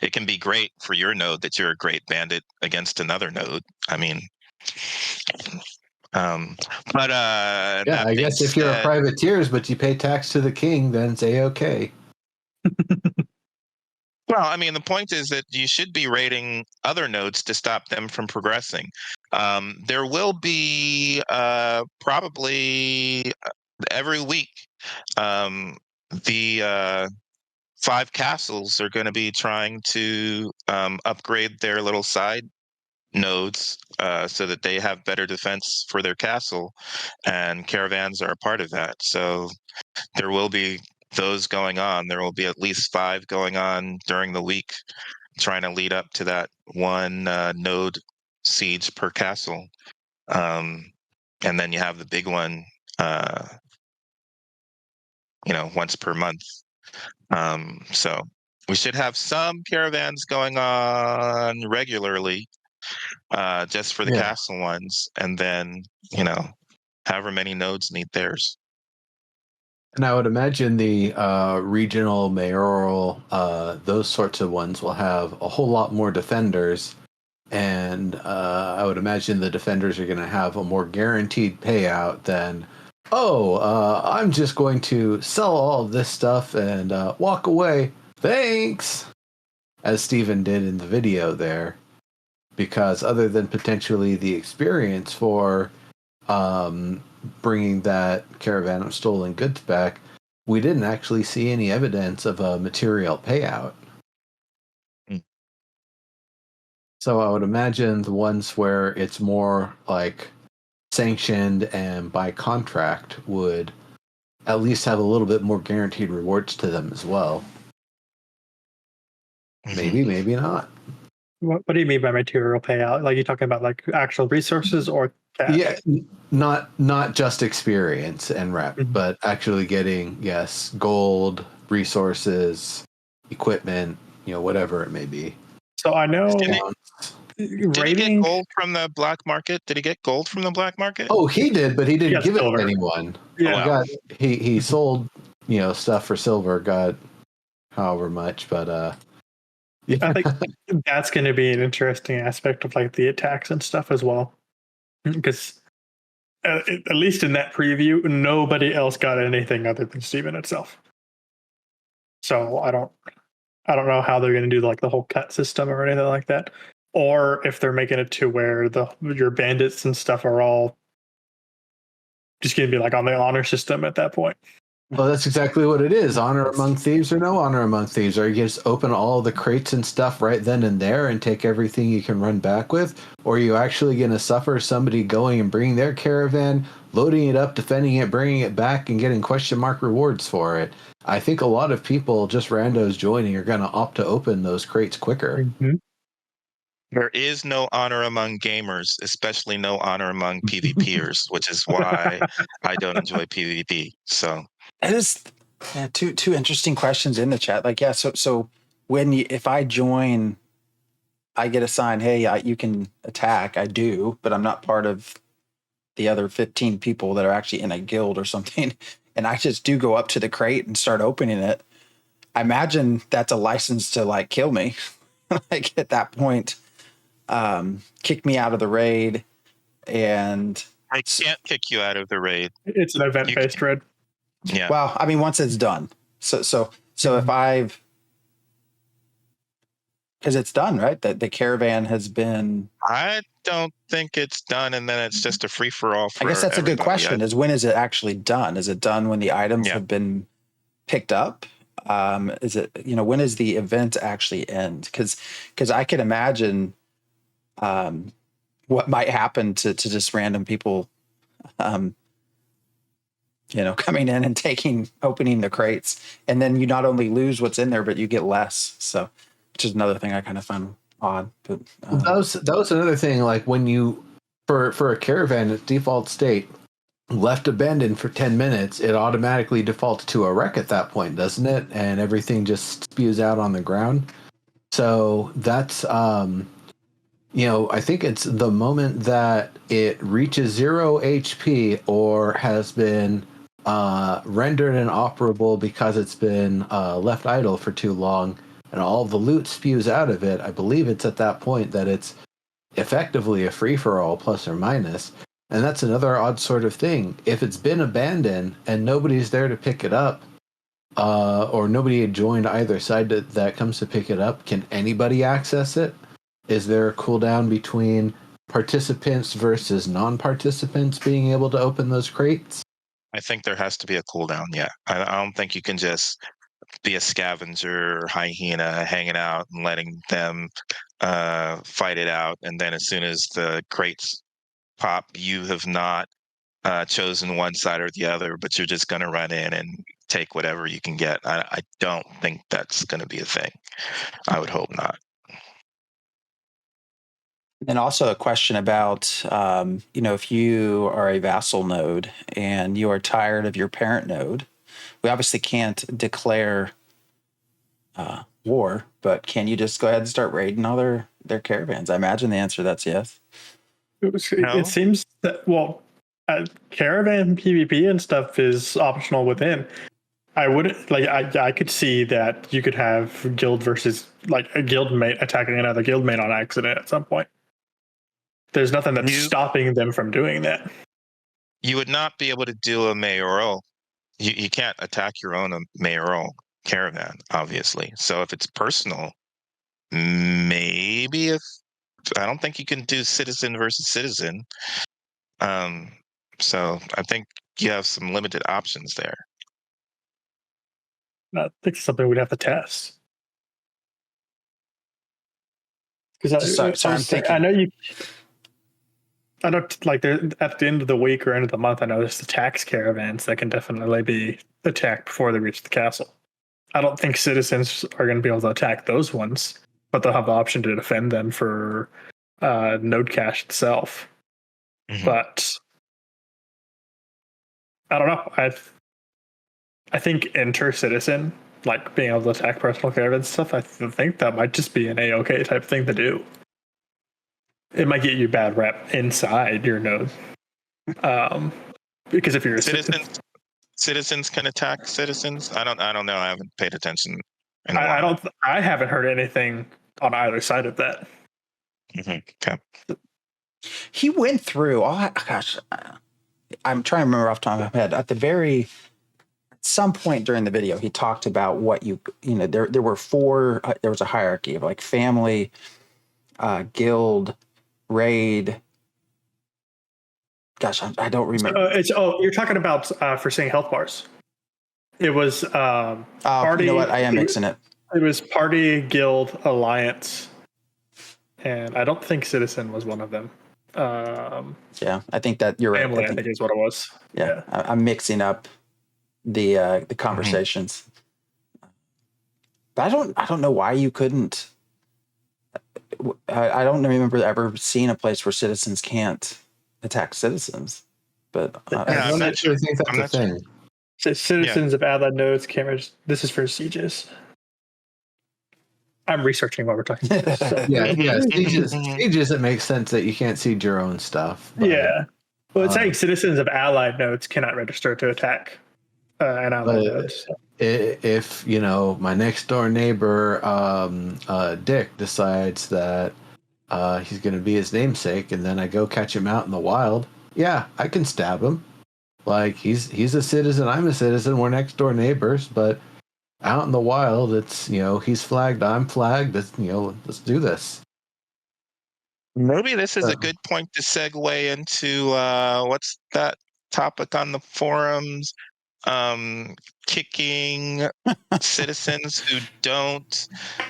it can be great for your node that you're a great bandit against another node. I mean, yeah, I guess if you're a privateers but you pay tax to the king, then it's a-okay. Well, I mean, the point is that you should be raiding other nodes to stop them from progressing. There will be probably every week the 5 castles are going to be trying to upgrade their little side nodes so that they have better defense for their castle, and caravans are a part of that. So there will be those going on. There will be at least 5 going on during the week, trying to lead up to that one node siege per castle. And then you have the big one, you know, once per month. So we should have some caravans going on regularly, just for the castle ones, and then, you know, however many nodes need theirs. And I would imagine the regional, mayoral, those sorts of ones will have a whole lot more defenders. And I would imagine the defenders are going to have a more guaranteed payout than, I'm just going to sell all of this stuff and walk away. Thanks! As Steven did in the video there. Because other than potentially the experience for bringing that caravan of stolen goods back, we didn't actually see any evidence of a material payout. So I would imagine the ones where it's more like sanctioned and by contract would at least have a little bit more guaranteed rewards to them as well. Maybe, maybe not. What do you mean by material payout? Like, you talking about like actual resources or cash? Yeah, not just experience and rep, but actually getting, yes, gold, resources, equipment, you know, whatever it may be. So I know. Did he get gold from the black market? Did he get gold from the black market? Oh, he did, but he didn't give silver. It to anyone. Yeah, he sold, you know, stuff for silver, got however much, but I think that's going to be an interesting aspect of like the attacks and stuff as well, because at least in that preview, nobody else got anything other than Steven itself. So I don't know how they're going to do like the whole cut system or anything like that, or if they're making it to where your bandits and stuff are all just going to be like on the honor system at that point. Well, that's exactly what it is. Honor among thieves or no honor among thieves. Are you just open all the crates and stuff right then and there and take everything you can run back with? Or are you actually going to suffer somebody going and bringing their caravan, loading it up, defending it, bringing it back, and getting question mark rewards for it? I think a lot of people, just randos joining, are going to opt to open those crates quicker. Mm-hmm. There is no honor among gamers, especially no honor among PvPers, which is why I don't enjoy PvP. So It is two interesting questions in the chat. Like, yeah, so if I join, I get assigned, hey, you can attack. I do, but I'm not part of the other 15 people that are actually in a guild or something. And I just do go up to the crate and start opening it. I imagine that's a license to like kill me. Like at that point, kick me out of the raid. And I can't kick you out of the raid. It's an event-based raid. Yeah. well, I mean, once it's done. So if I've, because it's done, right? That the caravan has been. I don't think it's done, and then it's just a free for all. I guess that's a good question. Is when is it actually done? Is it done when the items have been picked up? Is it when does the event actually end? Because I can imagine what might happen to just random people, coming in and opening the crates, and then you not only lose what's in there, but you get less. So, which is another thing I kind of find odd. But that was another thing. Like when you for a caravan at default state left abandoned for 10 minutes, it automatically defaults to a wreck at that point, doesn't it? And everything just spews out on the ground. So that's I think it's the moment that it reaches 0 HP or has been rendered inoperable because it's been left idle for too long, and all the loot spews out of it. I believe it's at that point that it's effectively a free-for-all, plus or minus. And that's another odd sort of thing. If it's been abandoned and nobody's there to pick it up, or nobody had joined either side that comes to pick it up, can anybody access it? Is there a cooldown between participants versus non-participants being able to open those crates? I think there has to be a cooldown. Yeah, I don't think you can just be a scavenger or hyena hanging out and letting them fight it out, and then as soon as the crates pop, you have not chosen one side or the other, but you're just going to run in and take whatever you can get. I don't think that's going to be a thing. I would hope not. And also a question about, if you are a vassal node and you are tired of your parent node, we obviously can't declare war, but can you just go ahead and start raiding all their caravans? I imagine the answer to that's yes. It seems that, caravan PvP and stuff is optional within. I wouldn't I could see that you could have guild versus like a guild mate attacking another guild mate on accident at some point. There's nothing that's stopping them from doing that. You would not be able to do a mayoral. You can't attack your own mayoral caravan, obviously. So if it's personal, maybe I don't think you can do citizen versus citizen. So I think you have some limited options there. I think it's something we'd have to test. Because I know you. I don't like at the end of the week or end of the month. I know there's the tax caravans that can definitely be attacked before they reach the castle. I don't think citizens are going to be able to attack those ones, but they'll have the option to defend them for node cache itself. Mm-hmm. But I don't know. I think inter-citizen, like being able to attack personal caravans stuff, I think that might just be an A-OK type thing to do. It might get you bad rep inside your node. Because if you're a citizens can attack citizens. I don't know. I haven't paid attention. I haven't heard anything on either side of that. Mm-hmm. Okay. He went through. I'm trying to remember off the top of my head. At some point during the video, he talked about what there were four. There was a hierarchy of like family, guild, raid. Gosh, I don't remember. You're talking about for seeing health bars. It was party. You know what? I am mixing it. It was party, guild, alliance, and I don't think citizen was one of them. Yeah, I think that you're right. Family, I think is what it was. Yeah, I'm mixing up the conversations. But I don't know why you couldn't. I don't remember ever seeing a place where citizens can't attack citizens. But I'm not sure. I think that's a thing. So citizens of allied nodes can't. This is for sieges. I'm researching what we're talking about. So. Yeah. Sieges, it makes sense that you can't siege your own stuff. But, yeah. Well, it's saying citizens of allied nodes cannot register to attack an allied node. So. If my next door neighbor Dick decides that he's going to be his namesake, and then I go catch him out in the wild, yeah, I can stab him. Like he's a citizen, I'm a citizen, we're next door neighbors, but out in the wild, it's he's flagged, I'm flagged. Let's do this. Maybe this is a good point to segue into what's that topic on the forums? Kicking citizens who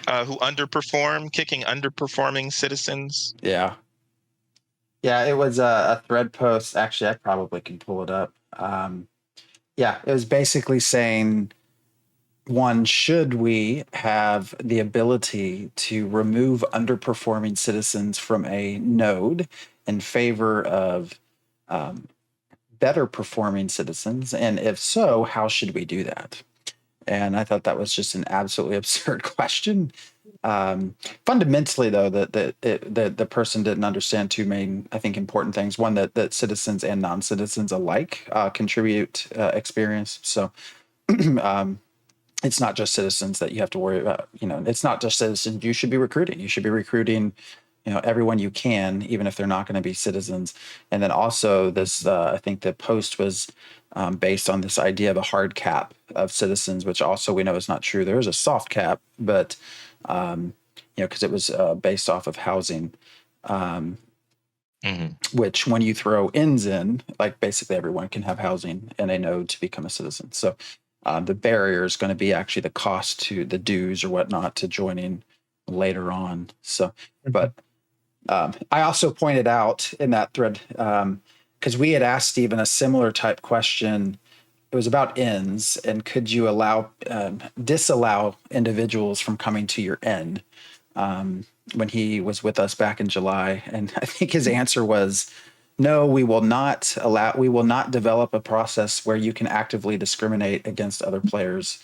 underperform, kicking underperforming citizens. Yeah, it was a thread post. Actually, I probably can pull it up. It was basically saying, one, should we have the ability to remove underperforming citizens from a node in favor of better performing citizens? And if so, how should we do that? And I thought that was just an absolutely absurd question. Fundamentally, though, the person didn't understand two main, I think, important things. One, that citizens and non-citizens alike contribute experience. So it's not just citizens that you have to worry about. It's not just citizens you should be recruiting. You should be recruiting everyone you can, even if they're not going to be citizens. And then also this, I think the post was based on this idea of a hard cap of citizens, which also we know is not true. There is a soft cap, but because it was based off of housing, which when you throw ends in, like basically everyone can have housing in a node to become a citizen. So the barrier is going to be actually the cost to the dues or whatnot to joining later on. So, but I also pointed out in that thread, because we had asked Stephen a similar type question. It was about ends, and could you disallow individuals from coming to your end when he was with us back in July? And I think his answer was, no, we will not develop a process where you can actively discriminate against other players.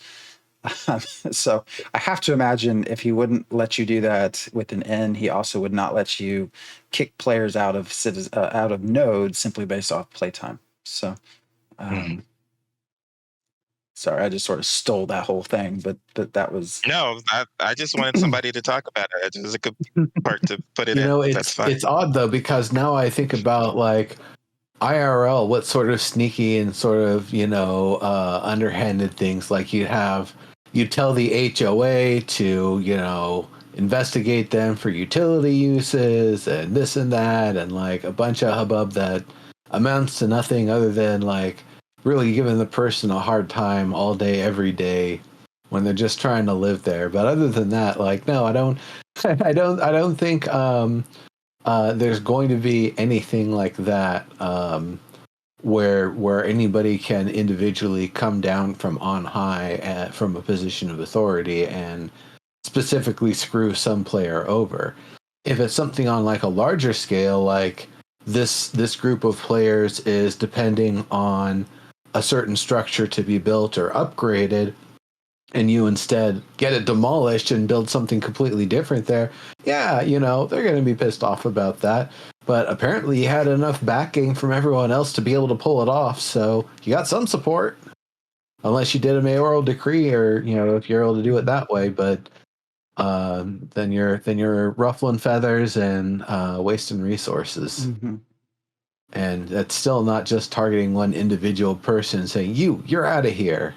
So I have to imagine if he wouldn't let you do that with an N, he also would not let you kick players out of nodes simply based off playtime. So, sorry, I just sort of stole that whole thing, but that was no. I just wanted somebody to talk about it. It was a good part to put it in. It's odd though, because now I think about like IRL, what sort of sneaky and sort of underhanded things like you tell the HOA to investigate them for utility uses and this and that, and like a bunch of hubbub that amounts to nothing other than like really giving the person a hard time all day every day when they're just trying to live there. But other than that, like, no, I don't think there's going to be anything like that where anybody can individually come down from on high from a position of authority and specifically screw some player over. If it's something on like a larger scale, like this group of players is depending on a certain structure to be built or upgraded, and you instead get it demolished and build something completely different there, yeah, they're going to be pissed off about that. But apparently you had enough backing from everyone else to be able to pull it off, so you got some support. Unless you did a mayoral decree, or if you're able to do it that way, but then you're ruffling feathers and wasting resources. Mm-hmm. And that's still not just targeting one individual person saying you're out of here.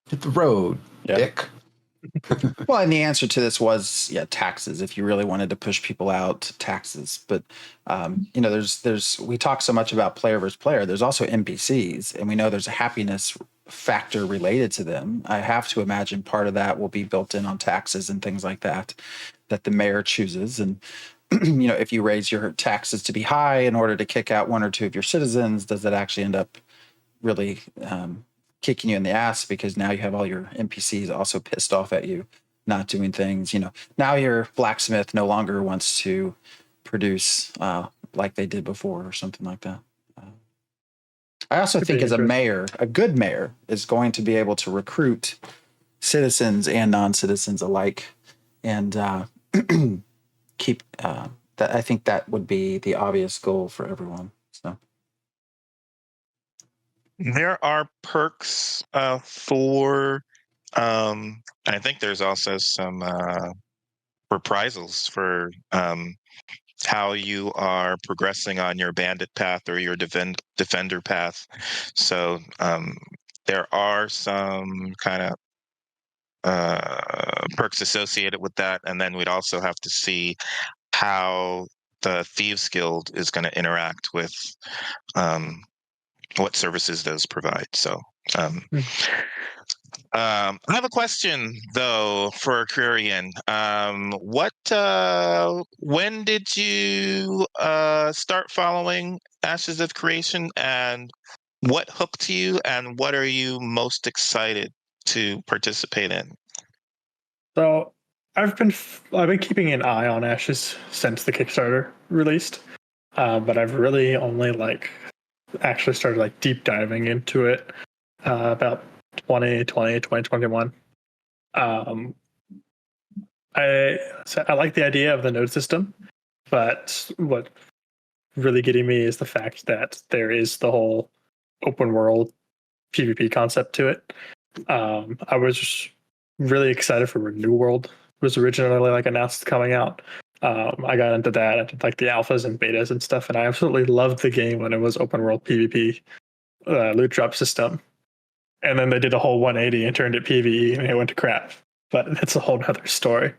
Hit the road, dick. Well, and the answer to this was taxes. If you really wanted to push people out, taxes. But there's we talk so much about player versus player. There's also NPCs, and we know there's a happiness factor related to them. I have to imagine part of that will be built in on taxes and things like that the mayor chooses. And if you raise your taxes to be high in order to kick out one or two of your citizens, does that actually end up really kicking you in the ass, because now you have all your NPCs also pissed off at you, not doing things. Now your blacksmith no longer wants to produce like they did before or something like that. I also think as a mayor, a good mayor is going to be able to recruit citizens and non-citizens alike, and keep that. I think that would be the obvious goal for everyone. So there are perks for. I think there's also some reprisals for how you are progressing on your bandit path or your defender path. So there are some kind of perks associated with that, and then we'd also have to see how the Thieves Guild is going to interact with what services those provide. So I have a question though for Kreirian. When did you start following Ashes of Creation, and what hooked you, and what are you most excited to participate in? So I've been keeping an eye on Ashes since the Kickstarter released, but I've really only actually started deep diving into it about 2021. I like the idea of the node system, but what really getting me is the fact that there is the whole open world PvP concept to it. I was really excited for when New World was originally announced coming out. I got into that. I did the alphas and betas and stuff, and I absolutely loved the game when it was open world PvP loot drop system. And then they did a whole 180 and turned it PvE, and it went to crap. But that's a whole nother story.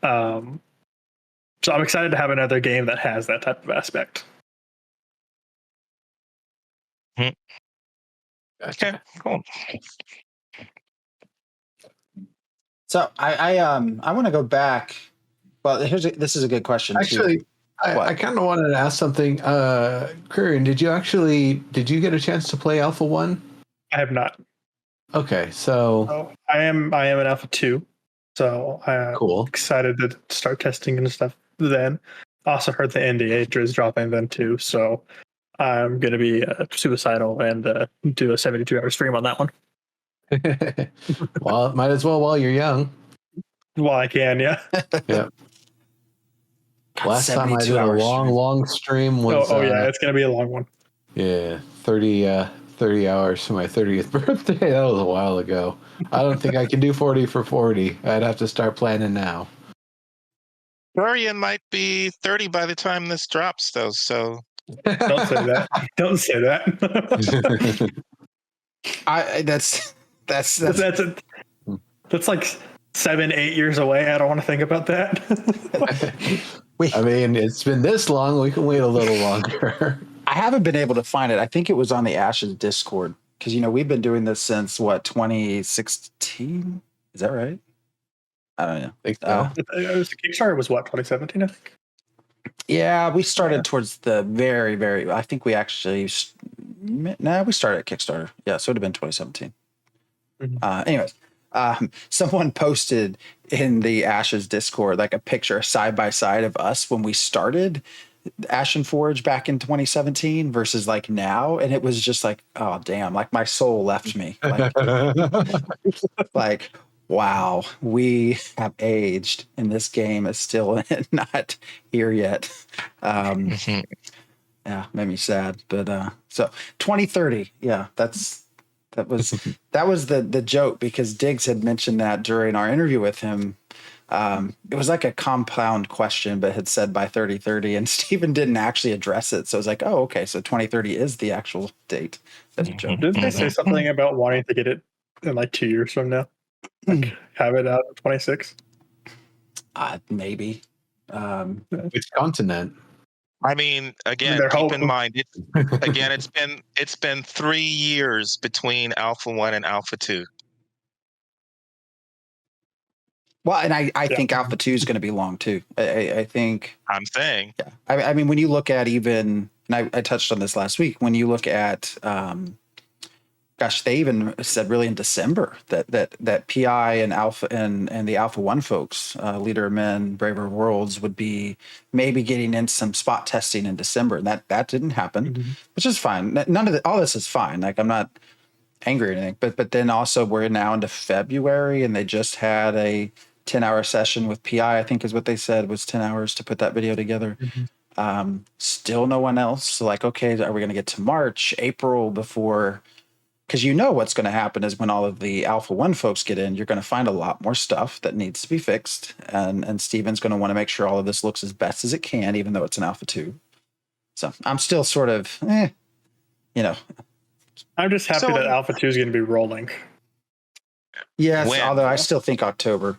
So I'm excited to have another game that has that type of aspect. Okay, cool. So I want to go back. Well, this is a good question. Actually, I kind of wanted to ask something. Kreirian, did you get a chance to play Alpha 1? I have not. Okay, so I am an Alpha 2. So I'm cool. Excited to start testing and stuff then. Also heard the NDA is dropping then too, so I'm going to be suicidal and do a 72-hour stream on that one. Well, might as well while you're young. While I can, yeah. Yeah. Last time I did a long stream was... yeah, it's going to be a long one. Yeah, 30 hours for my 30th birthday. That was a while ago. I don't think I can do 40 for 40. I'd have to start planning now. Kreirian might be 30 by the time this drops, though, so... Don't say that. Don't say that. That's like 7-8 years away. I don't want to think about that. I mean, it's been this long. We can wait a little longer. I haven't been able to find it. I think it was on the Ashes Discord, because we've been doing this since 2016. Is that right? I don't know. Kickstarter was 2017, I think. Yeah, we started towards the very, very. I think we actually. We started at Kickstarter. Yeah, so it would have been 2017. Mm-hmm. Anyways, someone posted in the Ashes Discord a picture side by side of us when we started Ashen Forge back in 2017 versus now, and it was just oh damn, my soul left me. Wow, we have aged, and this game is still not here yet. Yeah, made me sad. But so 2030, yeah, that was the joke, because Diggs had mentioned that during our interview with him. It was a compound question, but had said by 3030, and Steven didn't actually address it. So it was oh, okay, so 2030 is the actual date. That's a joke. Didn't they say something about wanting to get it in 2 years from now? Have it out of 26? Maybe. Which continent? I mean, again, They're keep in hoping. mind it's been 3 years between Alpha 1 and Alpha 2. Well, and I Yeah. think Alpha 2 is going to be long too. I think, I'm saying. yeah. I mean, when you look at even, and I touched on this last week, when you look at, gosh, they even said really in December that PI and Alpha and the Alpha 1 folks, Leader of Men, Braver of Worlds, would be maybe getting in some spot testing in December. And that didn't happen, which is fine. None of all this is fine. Like, I'm not angry or anything, but then also we're now into February and they just had a 10-hour session with PI, I think is what they said, was 10 hours to put that video together. Still no one else. So like, okay, are we going to get to March, April before? Because you know what's going to happen is when all of the Alpha 1 folks get in, you're going to find a lot more stuff that needs to be fixed. And Steven's going to want to make sure all of this looks as best as it can, even though it's an Alpha 2. So I'm still sort of, you know. I'm just happy that Alpha 2 is going to be rolling. Yes, When? although I still think October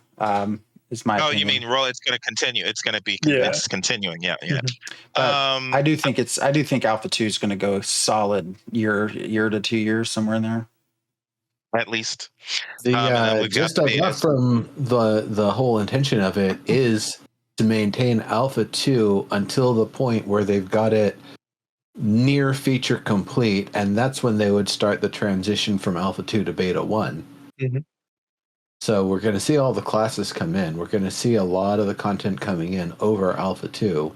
is my opinion. You mean roll? It's going to continue. It's going to be. Yeah. It's continuing. Yeah. But I do think Alpha 2 is going to go solid year to 2 years, somewhere in there. At least. The and then we've just got up betas. from the whole intention of it is to maintain Alpha 2 until the point where they've got it near feature complete, and that's when they would start the transition from Alpha 2 to Beta 1. So we're going to see all the classes come in. We're going to see a lot of the content coming in over Alpha 2.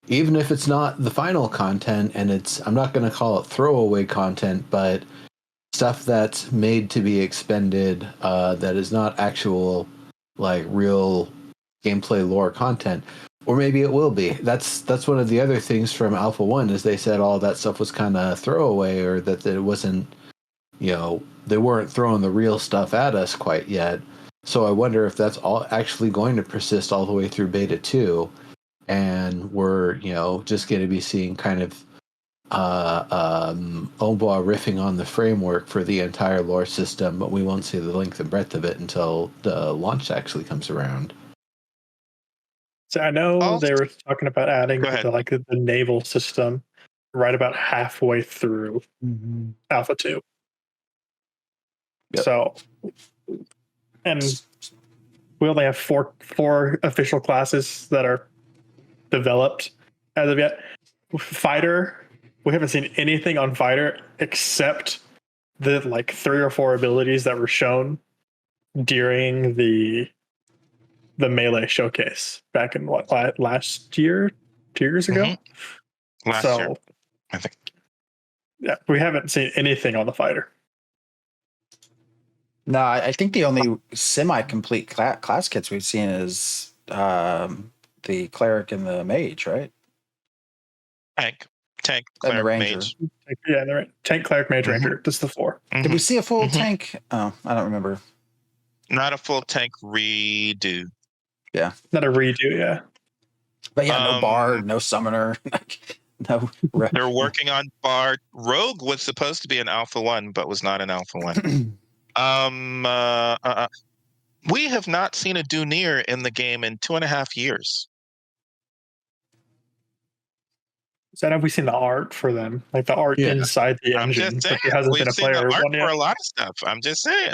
Even if it's not the final content, and I'm not going to call it throwaway content, but stuff that's made to be expended that is not actual, like, real gameplay lore content. Or maybe it will be. That's one of the other things from Alpha 1 is they said all that stuff was kind of throwaway, or that it wasn't, they weren't throwing the real stuff at us quite yet. So I wonder if that's all actually going to persist all the way through Beta 2, and we're, just going to be seeing kind of Oba riffing on the framework for the entire lore system, but we won't see the length and breadth of it until the launch actually comes around. So I know they were talking about adding the naval system right about halfway through Alpha 2. Yep. So, and we only have four official classes that are developed as of yet. Fighter, we haven't seen anything on Fighter except the 3 or 4 abilities that were shown during the Melee showcase back in last year, 2 years ago. Last year, I think. Yeah, we haven't seen anything on the Fighter. No, I think the only semi-complete class kits we've seen is the cleric and the mage, right? Tank, and the cleric, ranger. mage. Yeah, the tank, cleric, mage, ranger. That's the 4. Did we see a full tank? Oh, I don't remember. Not a full tank redo. Yeah, not a redo. Yeah, but yeah, no bard, no summoner, no. They're working on bard. Rogue was supposed to be an Alpha 1, but was not an Alpha 1. We have not seen a Dunir in the game in 2.5 years. So have we seen the art for them? Like the art inside the engine. I'm just saying, but there hasn't been a player the art one yet. for a lot of stuff. I'm just saying.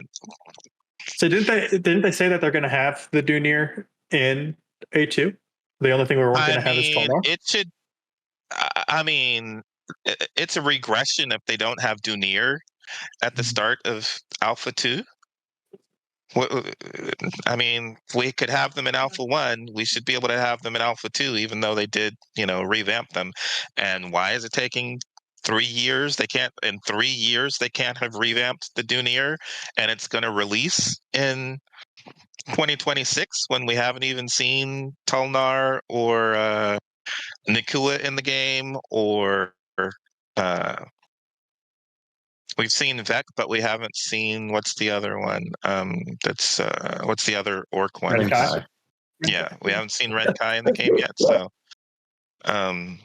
So didn't they say that they're going to have the Dunir in A2? The only thing we weren't going to have is Tolnar? It should. I mean, it's a regression if they don't have Dunir at the start of Alpha 2. I mean, if we could have them in Alpha 1, we should be able to have them in Alpha 2, even though they did, revamp them. And why is it taking 3 years? In 3 years, they can't have revamped the Dunir, and it's going to release in 2026 when we haven't even seen Tolnar or Nakua in the game, or we've seen Vec, but we haven't seen what's the other one? What's the other orc one? Red Kai? Yeah, we haven't seen Red Kai in the game yet. So, I'm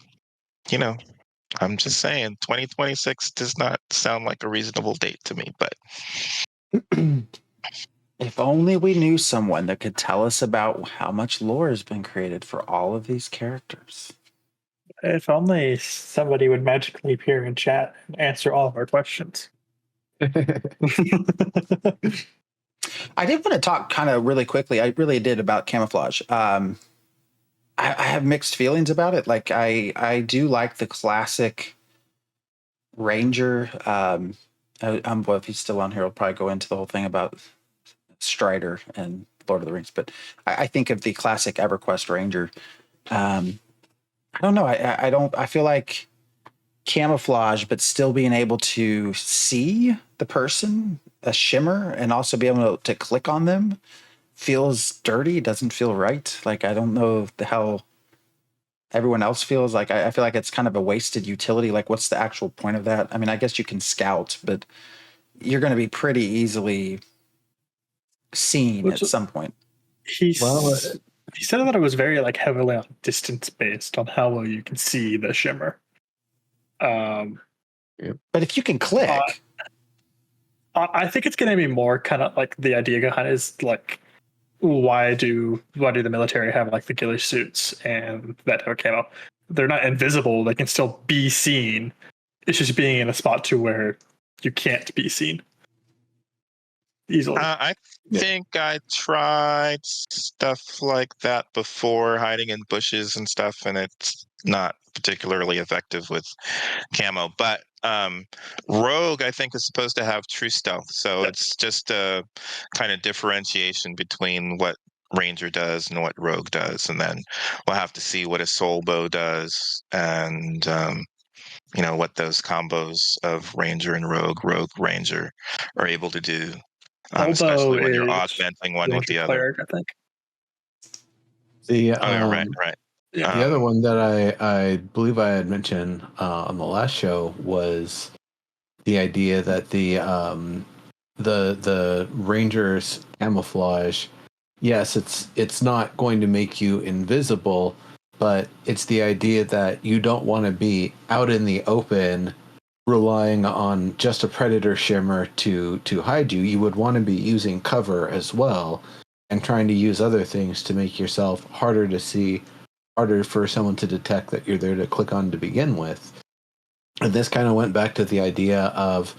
just saying 2026 does not sound like a reasonable date to me. But if only we knew someone that could tell us about how much lore has been created for all of these characters. If only somebody would magically appear in chat and answer all of our questions. I did want to talk kind of really quickly. I really did about camouflage. I have mixed feelings about it. Like I do like the classic Ranger. Well, if he's still on here, I'll probably go into the whole thing about Strider and Lord of the Rings. But I think of the classic EverQuest Ranger. I don't know. I feel like camouflage, but still being able to see the person, a shimmer, and also be able to click on them feels dirty. Doesn't feel right. Like, I don't know how everyone else feels. Like, I feel like it's kind of a wasted utility. Like, what's the actual point of that? I mean, I guess you can scout, but you're going to be pretty easily seen at some point. He said that it was very like heavily on distance based on how well you can see the shimmer. But if you can click, I think it's going to be more kind of like the idea behind it is like, why do the military have like the ghillie suits and that type of camo? They're not invisible; they can still be seen. It's just being in a spot to where you can't be seen easily. I think I tried stuff like that before, hiding in bushes and stuff, and it's not particularly effective with camo. But Rogue, I think, is supposed to have true stealth, so it's just a kind of differentiation between what Ranger does and what Rogue does, and then we'll have to see what a soul bow does, and what those combos of Ranger and Rogue Ranger are able to do. Especially when you're augmenting one with the other. I think. Right. Yeah. The other one that I believe I had mentioned on the last show was the idea that the Ranger's camouflage, yes, it's not going to make you invisible, but it's the idea that you don't want to be out in the open relying on just a predator shimmer to hide you. You would want to be using cover as well and trying to use other things to make yourself harder to see, harder for someone to detect that you're there to click on to begin with. And this kind of went back to the idea of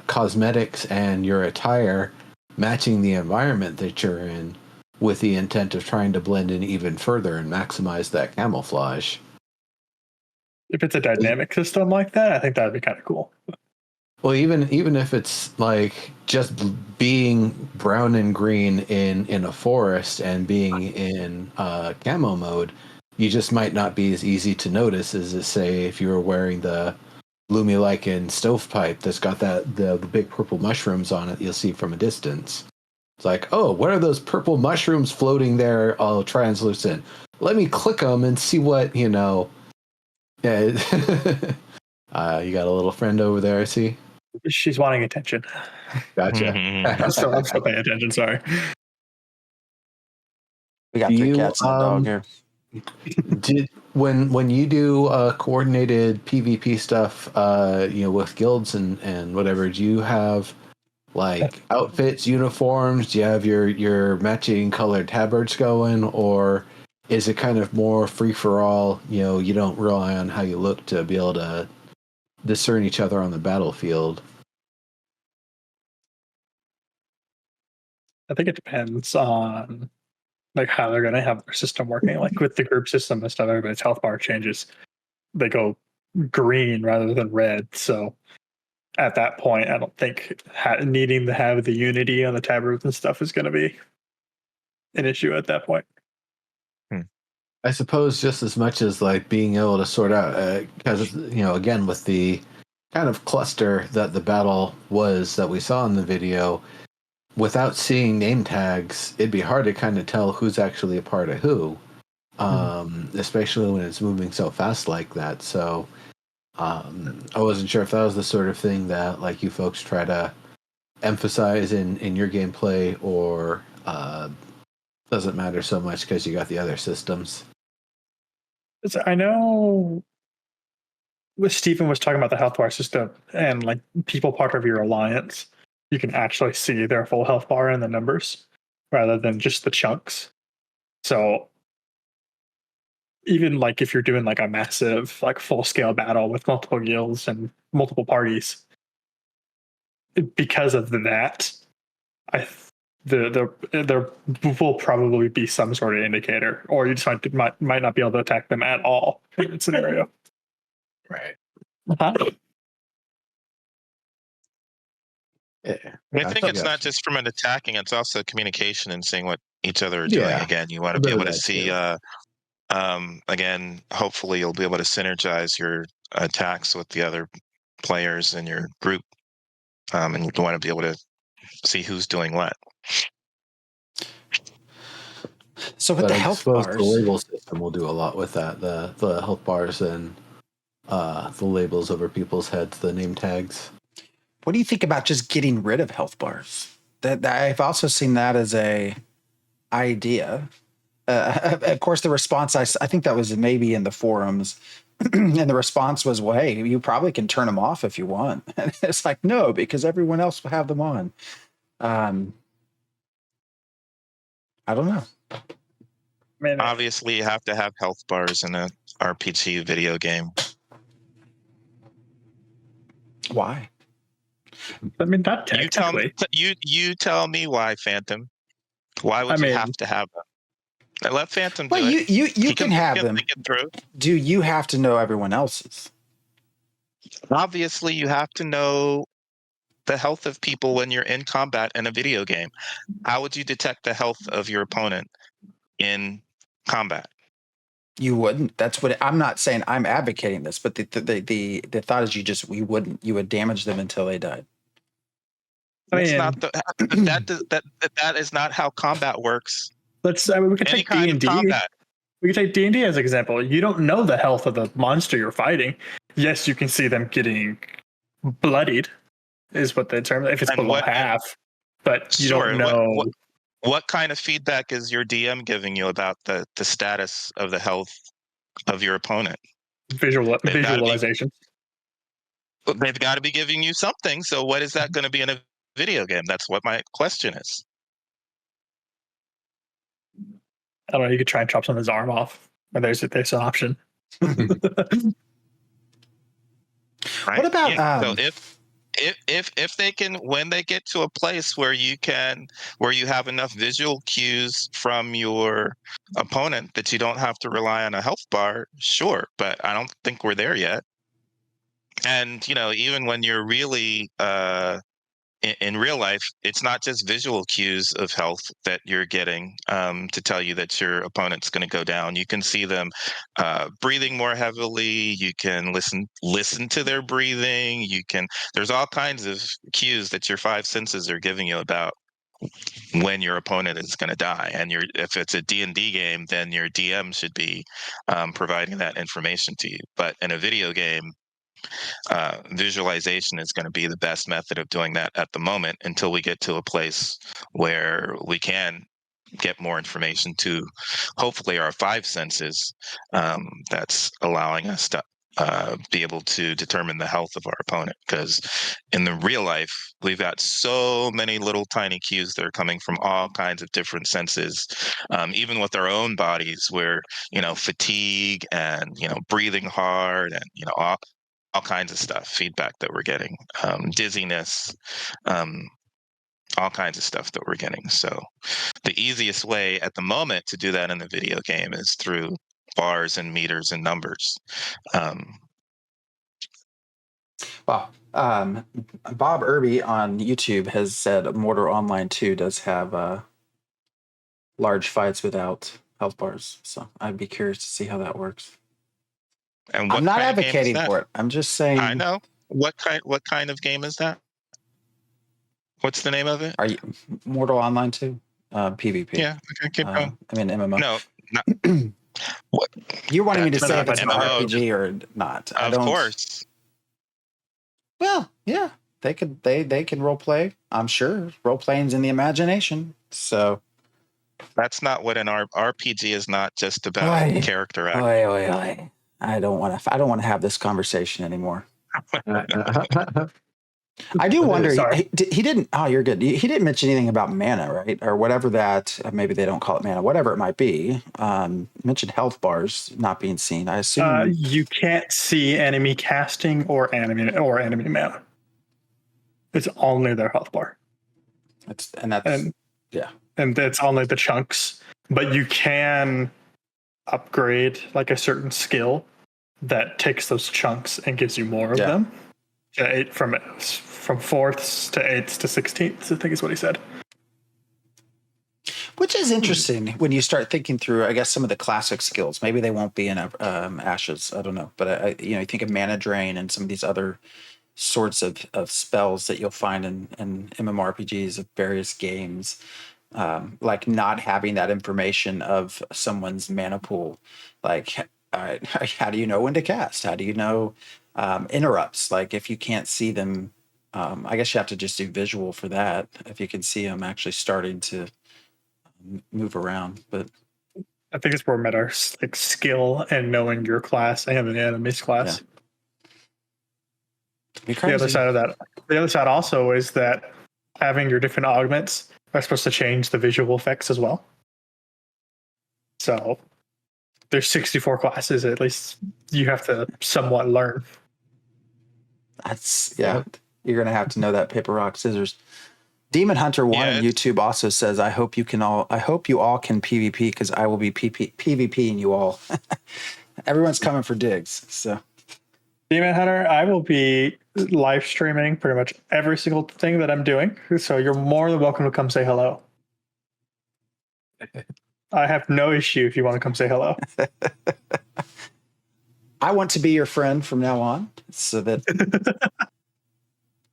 cosmetics and your attire matching the environment that you're in with the intent of trying to blend in even further and maximize that camouflage. If it's a dynamic system like that, I think that would be kind of cool. Well, even if it's like just being brown and green in a forest and being in camo mode, you just might not be as easy to notice as, say, if you were wearing the Lumilycan stovepipe that's got the big purple mushrooms on it. You'll see from a distance. It's like, oh, what are those purple mushrooms floating there all translucent? Let me click them and see what, Yeah, you got a little friend over there, I see. She's wanting attention. Gotcha. I'm still paying attention. Sorry. We got 3 cats and a dog here. When you do coordinated PvP stuff, with guilds and whatever, do you have like outfits, uniforms? Do you have your matching colored tabards going, or is it kind of more free for all? You don't rely on how you look to be able to discern each other on the battlefield. I think it depends on like how they're going to have their system working. Like with the group system and stuff, everybody's health bar changes. They go green rather than red. So at that point, I don't think needing to have the unity on the tabards and stuff is going to be an issue at that point. I suppose just as much as like being able to sort out, because again, with the kind of cluster that the battle was that we saw in the video, without seeing name tags, it'd be hard to kind of tell who's actually a part of who, especially when it's moving so fast like that. So I wasn't sure if that was the sort of thing that like you folks try to emphasize in your gameplay, or doesn't matter so much because you got the other systems. I know when Stephen was talking about the health bar system and like people part of your alliance, you can actually see their full health bar in the numbers rather than just the chunks. So even like if you're doing like a massive like full scale battle with multiple guilds and multiple parties, because of that, there will probably be some sort of indicator, or you just might not be able to attack them at all in that scenario. Right. Uh-huh. Yeah. I think it's not just from an attacking; it's also communication and seeing what each other are doing. Yeah, Again, you want a to be bit of able to that see. too. Again, hopefully, you'll be able to synergize your attacks with the other players in your group, and you want to be able to see who's doing what. So with But the I health suppose bars, the label system will do a lot with that. The health bars and the labels over people's heads, the name tags. what do you think about just getting rid of health bars? That I've also seen that as a idea. Of course, the response I think that was maybe in the forums, and the response was, "Well, hey, you probably can turn them off if you want." And it's like, no, because everyone else will have them on. I don't know. Man, Obviously, you have to have health bars in a RPG video game. Why? I mean, not technically. You tell me why, Phantom. Why would you have to have them? I let Phantom do Well, it. you can have them. Think it through. Do you have to know everyone else's? Obviously, you have to know the health of people when you're in combat in a video game. How would you detect the health of your opponent in combat? You wouldn't. That's what I'm not saying. I'm advocating this, but the thought is you would damage them until they died. That's not that is not how combat works. We could Any take kind of D&D. combat. We could take D&D as an example. You don't know the health of the monster you're fighting. Yes, you can see them getting bloodied, is what the term. If it's below half, but you don't know. What kind of feedback is your DM giving you about the status of the health of your opponent? Visualization. They've got to be giving you something. So what is that going to be in a video game? That's what my question is. I don't know. You could try and chop someone's arm off. Or there's an option. Right? What about so if they can, when they get to a place where you have enough visual cues from your opponent that you don't have to rely on a health bar, sure, but I don't think we're there yet. And even when you're really in real life, it's not just visual cues of health that you're getting to tell you that your opponent's going to go down. You can see them breathing more heavily. You can listen to their breathing. There's all kinds of cues that your five senses are giving you about when your opponent is going to die. And if it's a D&D game, then your DM should be providing that information to you. But in a video game, visualization is going to be the best method of doing that at the moment until we get to a place where we can get more information to hopefully our five senses that's allowing us to be able to determine the health of our opponent. Because in the real life, we've got so many little tiny cues that are coming from all kinds of different senses, even with our own bodies, where fatigue and breathing hard and all kinds of stuff, feedback that we're getting, dizziness, all kinds of stuff that we're getting. So the easiest way at the moment to do that in the video game is through bars and meters and numbers. Wow. Bob Irby on YouTube has said Mortar Online 2 does have large fights without health bars. So I'd be curious to see how that works. And I'm not advocating for it. I'm just saying. I know. What kind of game is that? What's the name of it? Are you Mortal Online 2? PvP. Yeah, okay, keep going. I mean MMO. No, what? You're wanting me to say if it's an MMO, RPG or not? Of course. Well, yeah, they can role play. I'm sure role playing's in the imagination. So that's not what an RPG is. Not just about character act. I don't want to have this conversation anymore. I do wonder. Sorry. He didn't. Oh, you're good. He didn't mention anything about mana, right, or whatever that. Maybe they don't call it mana. Whatever it might be. Mentioned health bars not being seen. I assume You can't see enemy casting or enemy mana. It's only their health bar, that's and yeah. and it's only the chunks. But you can upgrade like a certain skill that takes those chunks and gives you more of them. From fourths to eighths to 16ths, I think is what he said. Which is interesting when you start thinking through, I guess, some of the classic skills. Maybe they won't be in Ashes. I don't know. But, you think of Mana Drain and some of these other sorts of spells that you'll find in MMORPGs of various games. Like not having that information of someone's mana pool. Like, how do you know when to cast? How do you know interrupts? Like if you can't see them, I guess you have to just do visual for that. If you can see them actually starting to move around, but I think it's more meta like skill and knowing your class and the enemy's class. Yeah. The other side of that, the other side also is that having your different augments are supposed to change the visual effects as well. So there's 64 classes. At least you have to somewhat learn. That's You're gonna have to know that paper rock scissors. Demon Hunter 1 on YouTube also says, I hope you all can PvP because I will be PvPing you all. Everyone's coming for digs. So Demon Hunter, I will be live streaming pretty much every single thing that I'm doing. So you're more than welcome to come say hello. I have no issue if you want to come say hello. I want to be your friend from now on so that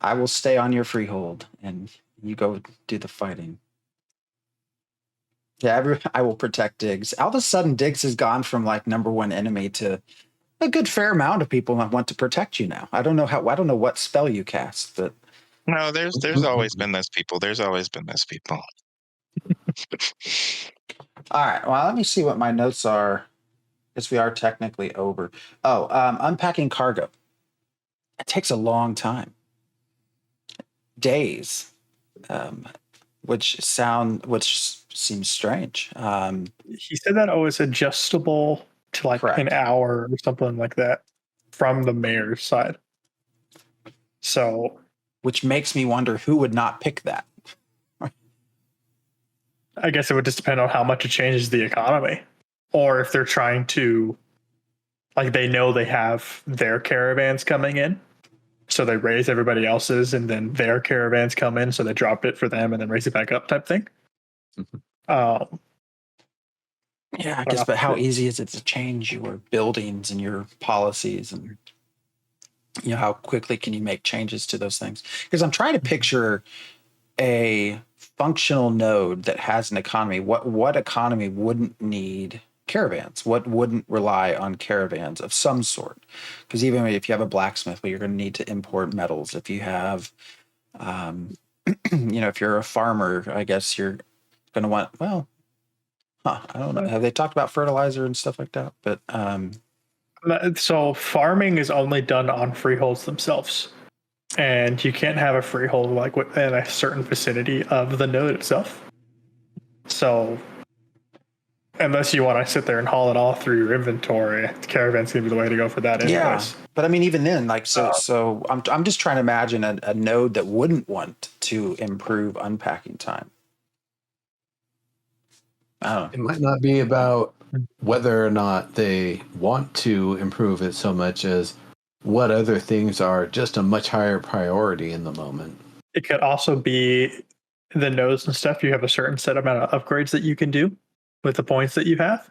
I will stay on your freehold and you go do the fighting. Yeah, I will protect Diggs. All of a sudden, Diggs has gone from like number one enemy to a good fair amount of people that want to protect you now. I don't know what spell you cast, but no, there's always been those people. There's always been those people. All right. Well, let me see what my notes are. Because we are technically over. Oh, unpacking cargo. It takes a long time. Days. Which seems strange. He said that it's adjustable to like Correct. an hour or something like that from the mayor's side. So, which makes me wonder who would not pick that. I guess it would just depend on how much it changes the economy, or if they're trying to, like, they know they have their caravans coming in. So they raise everybody else's, and then their caravans come in, so they drop it for them and then raise it back up, type thing. Mm-hmm. Yeah, I guess. But how easy is it to change your buildings and your policies, and how quickly can you make changes to those things? Because I'm trying to picture a functional node that has an economy. What economy wouldn't need caravans? What wouldn't rely on caravans of some sort? Because even if you have a blacksmith, well, you're going to need to import metals. If you have, if you're a farmer, I guess you're going to want, I don't know. Have they talked about fertilizer and stuff like that? But so farming is only done on freeholds themselves, and you can't have a freehold like within a certain vicinity of the node itself. So unless you want to sit there and haul it all through your inventory, the caravan's gonna be the way to go for that anyways. Yeah, but I mean, even then, like, so I'm just trying to imagine a node that wouldn't want to improve unpacking time. I don't know. It might not be about whether or not they want to improve it so much as what other things are just a much higher priority in the moment. It could also be the nodes and stuff. You have a certain set amount of upgrades that you can do with the points that you have.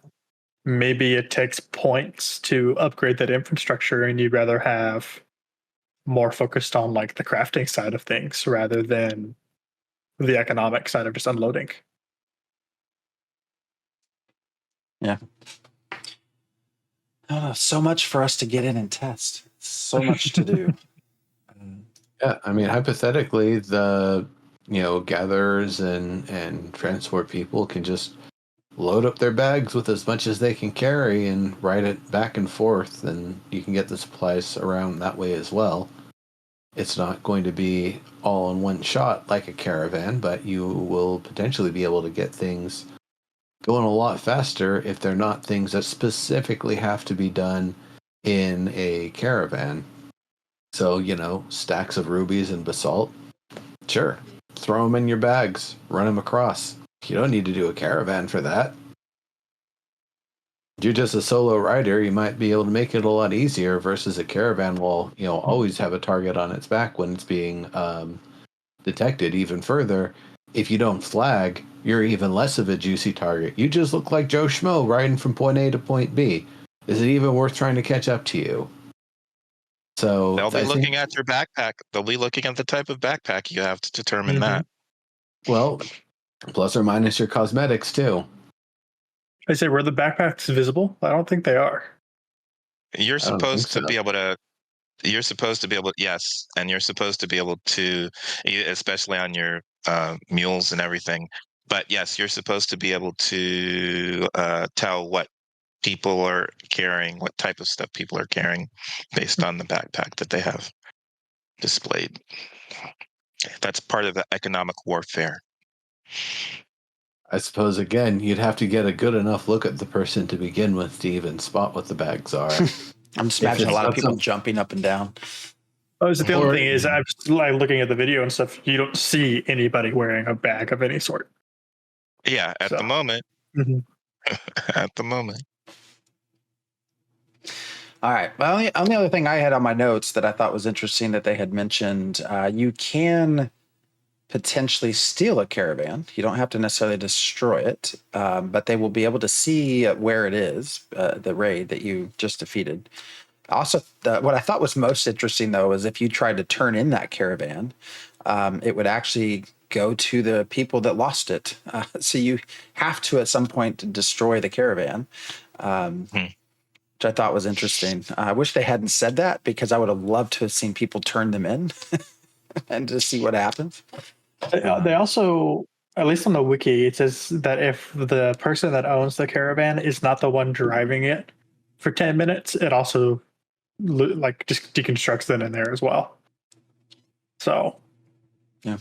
Maybe it takes points to upgrade that infrastructure, and you'd rather have more focused on like the crafting side of things rather than the economic side of just unloading. Yeah. So much for us to get in and test. So much to do. Yeah, I mean, hypothetically, the gatherers and transport people can just load up their bags with as much as they can carry and ride it back and forth, and you can get the supplies around that way as well. It's not going to be all in one shot like a caravan, but you will potentially be able to get things going a lot faster if they're not things that specifically have to be done in a caravan. So, stacks of rubies and basalt, sure, throw them in your bags, run them across. You don't need to do a caravan for that. You're just a solo rider, you might be able to make it a lot easier versus a caravan will, always have a target on its back when it's being detected. Even further, if you don't flag, you're even less of a juicy target. You just look like Joe Schmo riding from point A to point B. Is it even worth trying to catch up to you? So they'll be looking at your backpack. They'll be looking at the type of backpack you have to determine that. Well, plus or minus your cosmetics too. I say, were the backpacks visible? I don't think they are. You're supposed to be able to. You're supposed to be able. Yes, and you're supposed to be able to, especially on your mules and everything. But yes, you're supposed to be able to tell what people are carrying, what type of stuff people are carrying, based on the backpack that they have displayed. That's part of the economic warfare. I suppose, again, you'd have to get a good enough look at the person to begin with to even spot what the bags are. I'm just imagining a lot of people jumping up and down. Oh, so the only thing is, I'm just like looking at the video and stuff. You don't see anybody wearing a bag of any sort. Yeah, at the moment. Mm-hmm. At the moment. All right. Well, the only other thing I had on my notes that I thought was interesting that they had mentioned, you can potentially steal a caravan. You don't have to necessarily destroy it, but they will be able to see where it is, the raid that you just defeated. Also, what I thought was most interesting, though, is if you tried to turn in that caravan, it would actually go to the people that lost it. So you have to, at some point, destroy the caravan. Which I thought was interesting. I wish they hadn't said that because I would have loved to have seen people turn them in and to see what happens. They also, at least on the wiki, it says that if the person that owns the caravan is not the one driving it for 10 minutes, it also just deconstructs them in there as well. So, yeah.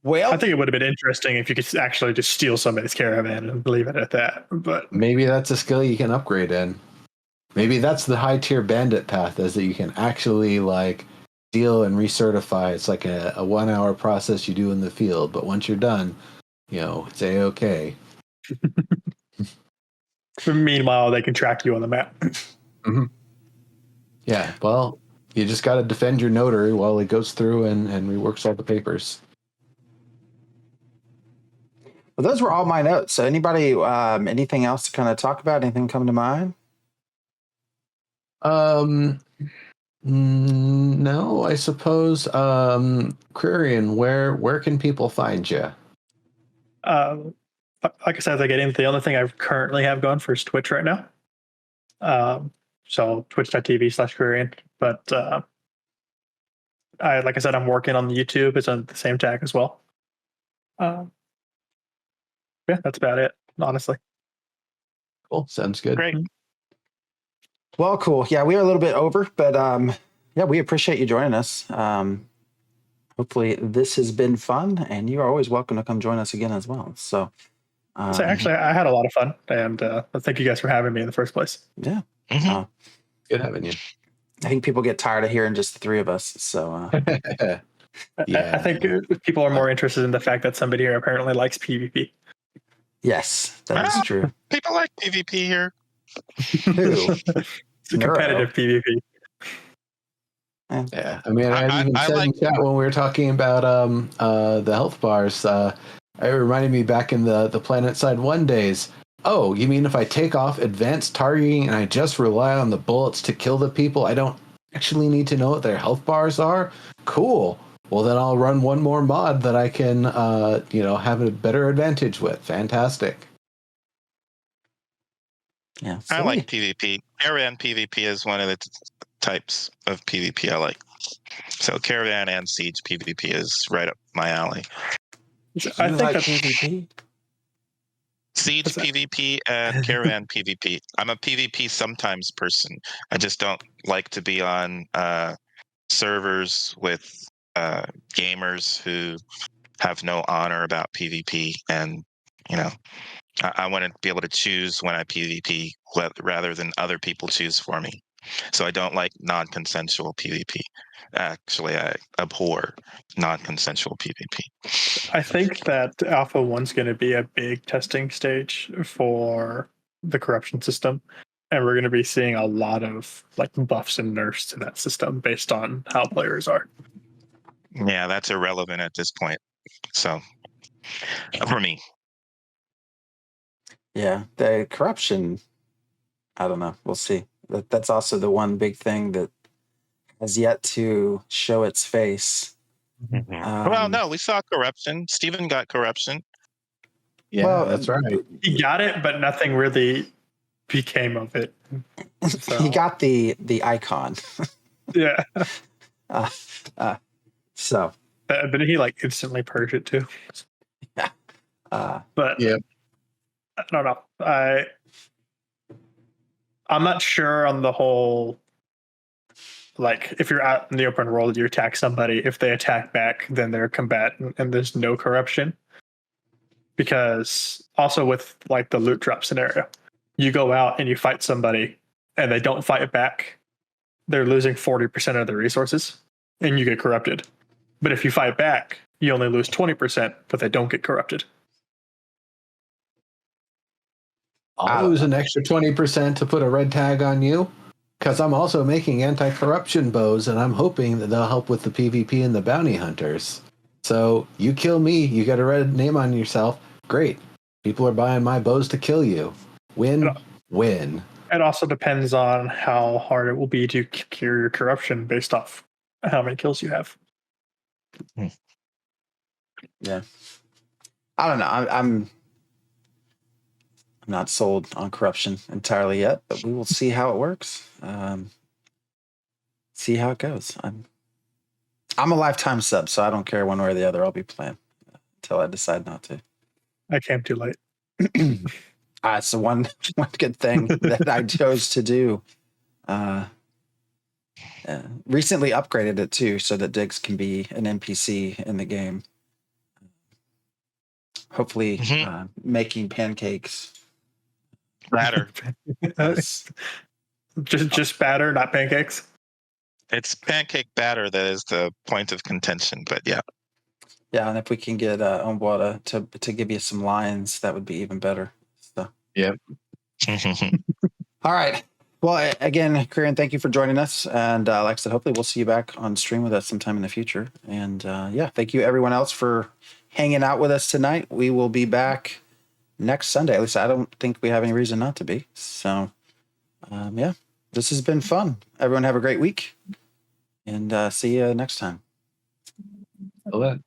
Well, I think it would have been interesting if you could actually just steal somebody's caravan and leave it at that. But maybe that's a skill you can upgrade in. Maybe that's the high tier bandit path, is that you can actually steal and recertify. It's like a 1 hour process you do in the field, but once you're done, it's A-okay. Meanwhile, they can track you on the map. Mm-hmm. Yeah, well, you just got to defend your notary while he goes through and reworks all the papers. Well, those were all my notes. So anybody, anything else to kind of talk about? Anything come to mind? No, I suppose. Kreirian, where can people find you? Like I said, the only thing I currently have going for is Twitch right now. So twitch.tv/Kreirian. But like I said, I'm working on the YouTube. It's on the same tag as well. Yeah, that's about it, honestly. Cool. Sounds good. Great. Well, cool. Yeah, we are a little bit over, but yeah, we appreciate you joining us. Hopefully this has been fun, and you are always welcome to come join us again as well. So actually, I had a lot of fun, and thank you guys for having me in the first place. Yeah. Mm-hmm. Good having you. I think people get tired of hearing just the three of us. So yeah. I think people are more interested in the fact that somebody here apparently likes PvP. Yes, that is true. People like PvP here. Who? It's a competitive PvP. Yeah, I mean, I even said in chat when we were talking about the health bars. It reminded me back in the Planet Side 1 days. Oh, you mean if I take off advanced targeting and I just rely on the bullets to kill the people, I don't actually need to know what their health bars are? Cool. Well, then I'll run one more mod that I can, have a better advantage with. Fantastic. Yeah, I like PvP. Caravan PvP is one of the types of PvP I like. So Caravan and Siege PvP is right up my alley. I think like PvP. Siege PvP and Caravan PvP. I'm a PvP sometimes person. I just don't like to be on servers with gamers who have no honor about PvP, and you know, I want to be able to choose when I PvP rather than other people choose for me. So I don't like non-consensual PvP. Actually, I abhor non-consensual PvP. I think that Alpha 1's going to be a big testing stage for the corruption system. And we're going to be seeing a lot of like buffs and nerfs to that system based on how players are. Yeah, that's irrelevant at this point. So, for me. Yeah, the corruption, I don't know. We'll see. That's also the one big thing that has yet to show its face. Well, no, we saw corruption. Steven got corruption. Yeah, Well, that's right. He got it, but nothing really became of it. So. He got the icon. Yeah. So. But did he like instantly purge it too? Yeah. But yeah. I don't know. I'm not sure on the whole. Like, if you're out in the open world, you attack somebody. If they attack back, then they're combatant, and there's no corruption. Because also with like the loot drop scenario, you go out and you fight somebody, and they don't fight back. They're losing 40% of their resources, and you get corrupted. But if you fight back, you only lose 20%, but they don't get corrupted. I'll lose an extra 20% to put a red tag on you, because I'm also making anti-corruption bows, and I'm hoping that they'll help with the PvP and the bounty hunters. So you kill me, you get a red name on yourself. Great. People are buying my bows to kill you. Win, win. It also depends on how hard it will be to cure your corruption based off how many kills you have. Yeah. I don't know. I'm not sold on corruption entirely yet, but we will see how it works. See how it goes. I'm a lifetime sub, so I don't care one way or the other. I'll be playing until I decide not to. I came too late. It's the one good thing that I chose to do. Recently upgraded it too, so that Diggs can be an NPC in the game. Hopefully, making pancakes. Batter. Yes. just batter, not pancakes. It's pancake batter that is the point of contention, but yeah. Yeah, and if we can get Onwada to give you some lines, that would be even better. So. Yep. All right. Well, again, Kreirian, thank you for joining us. And like I said, hopefully we'll see you back on stream with us sometime in the future. And yeah, thank you everyone else for hanging out with us tonight. We will be back next Sunday. At least I don't think we have any reason not to be. So yeah, this has been fun. Everyone have a great week. And see you next time. Hello.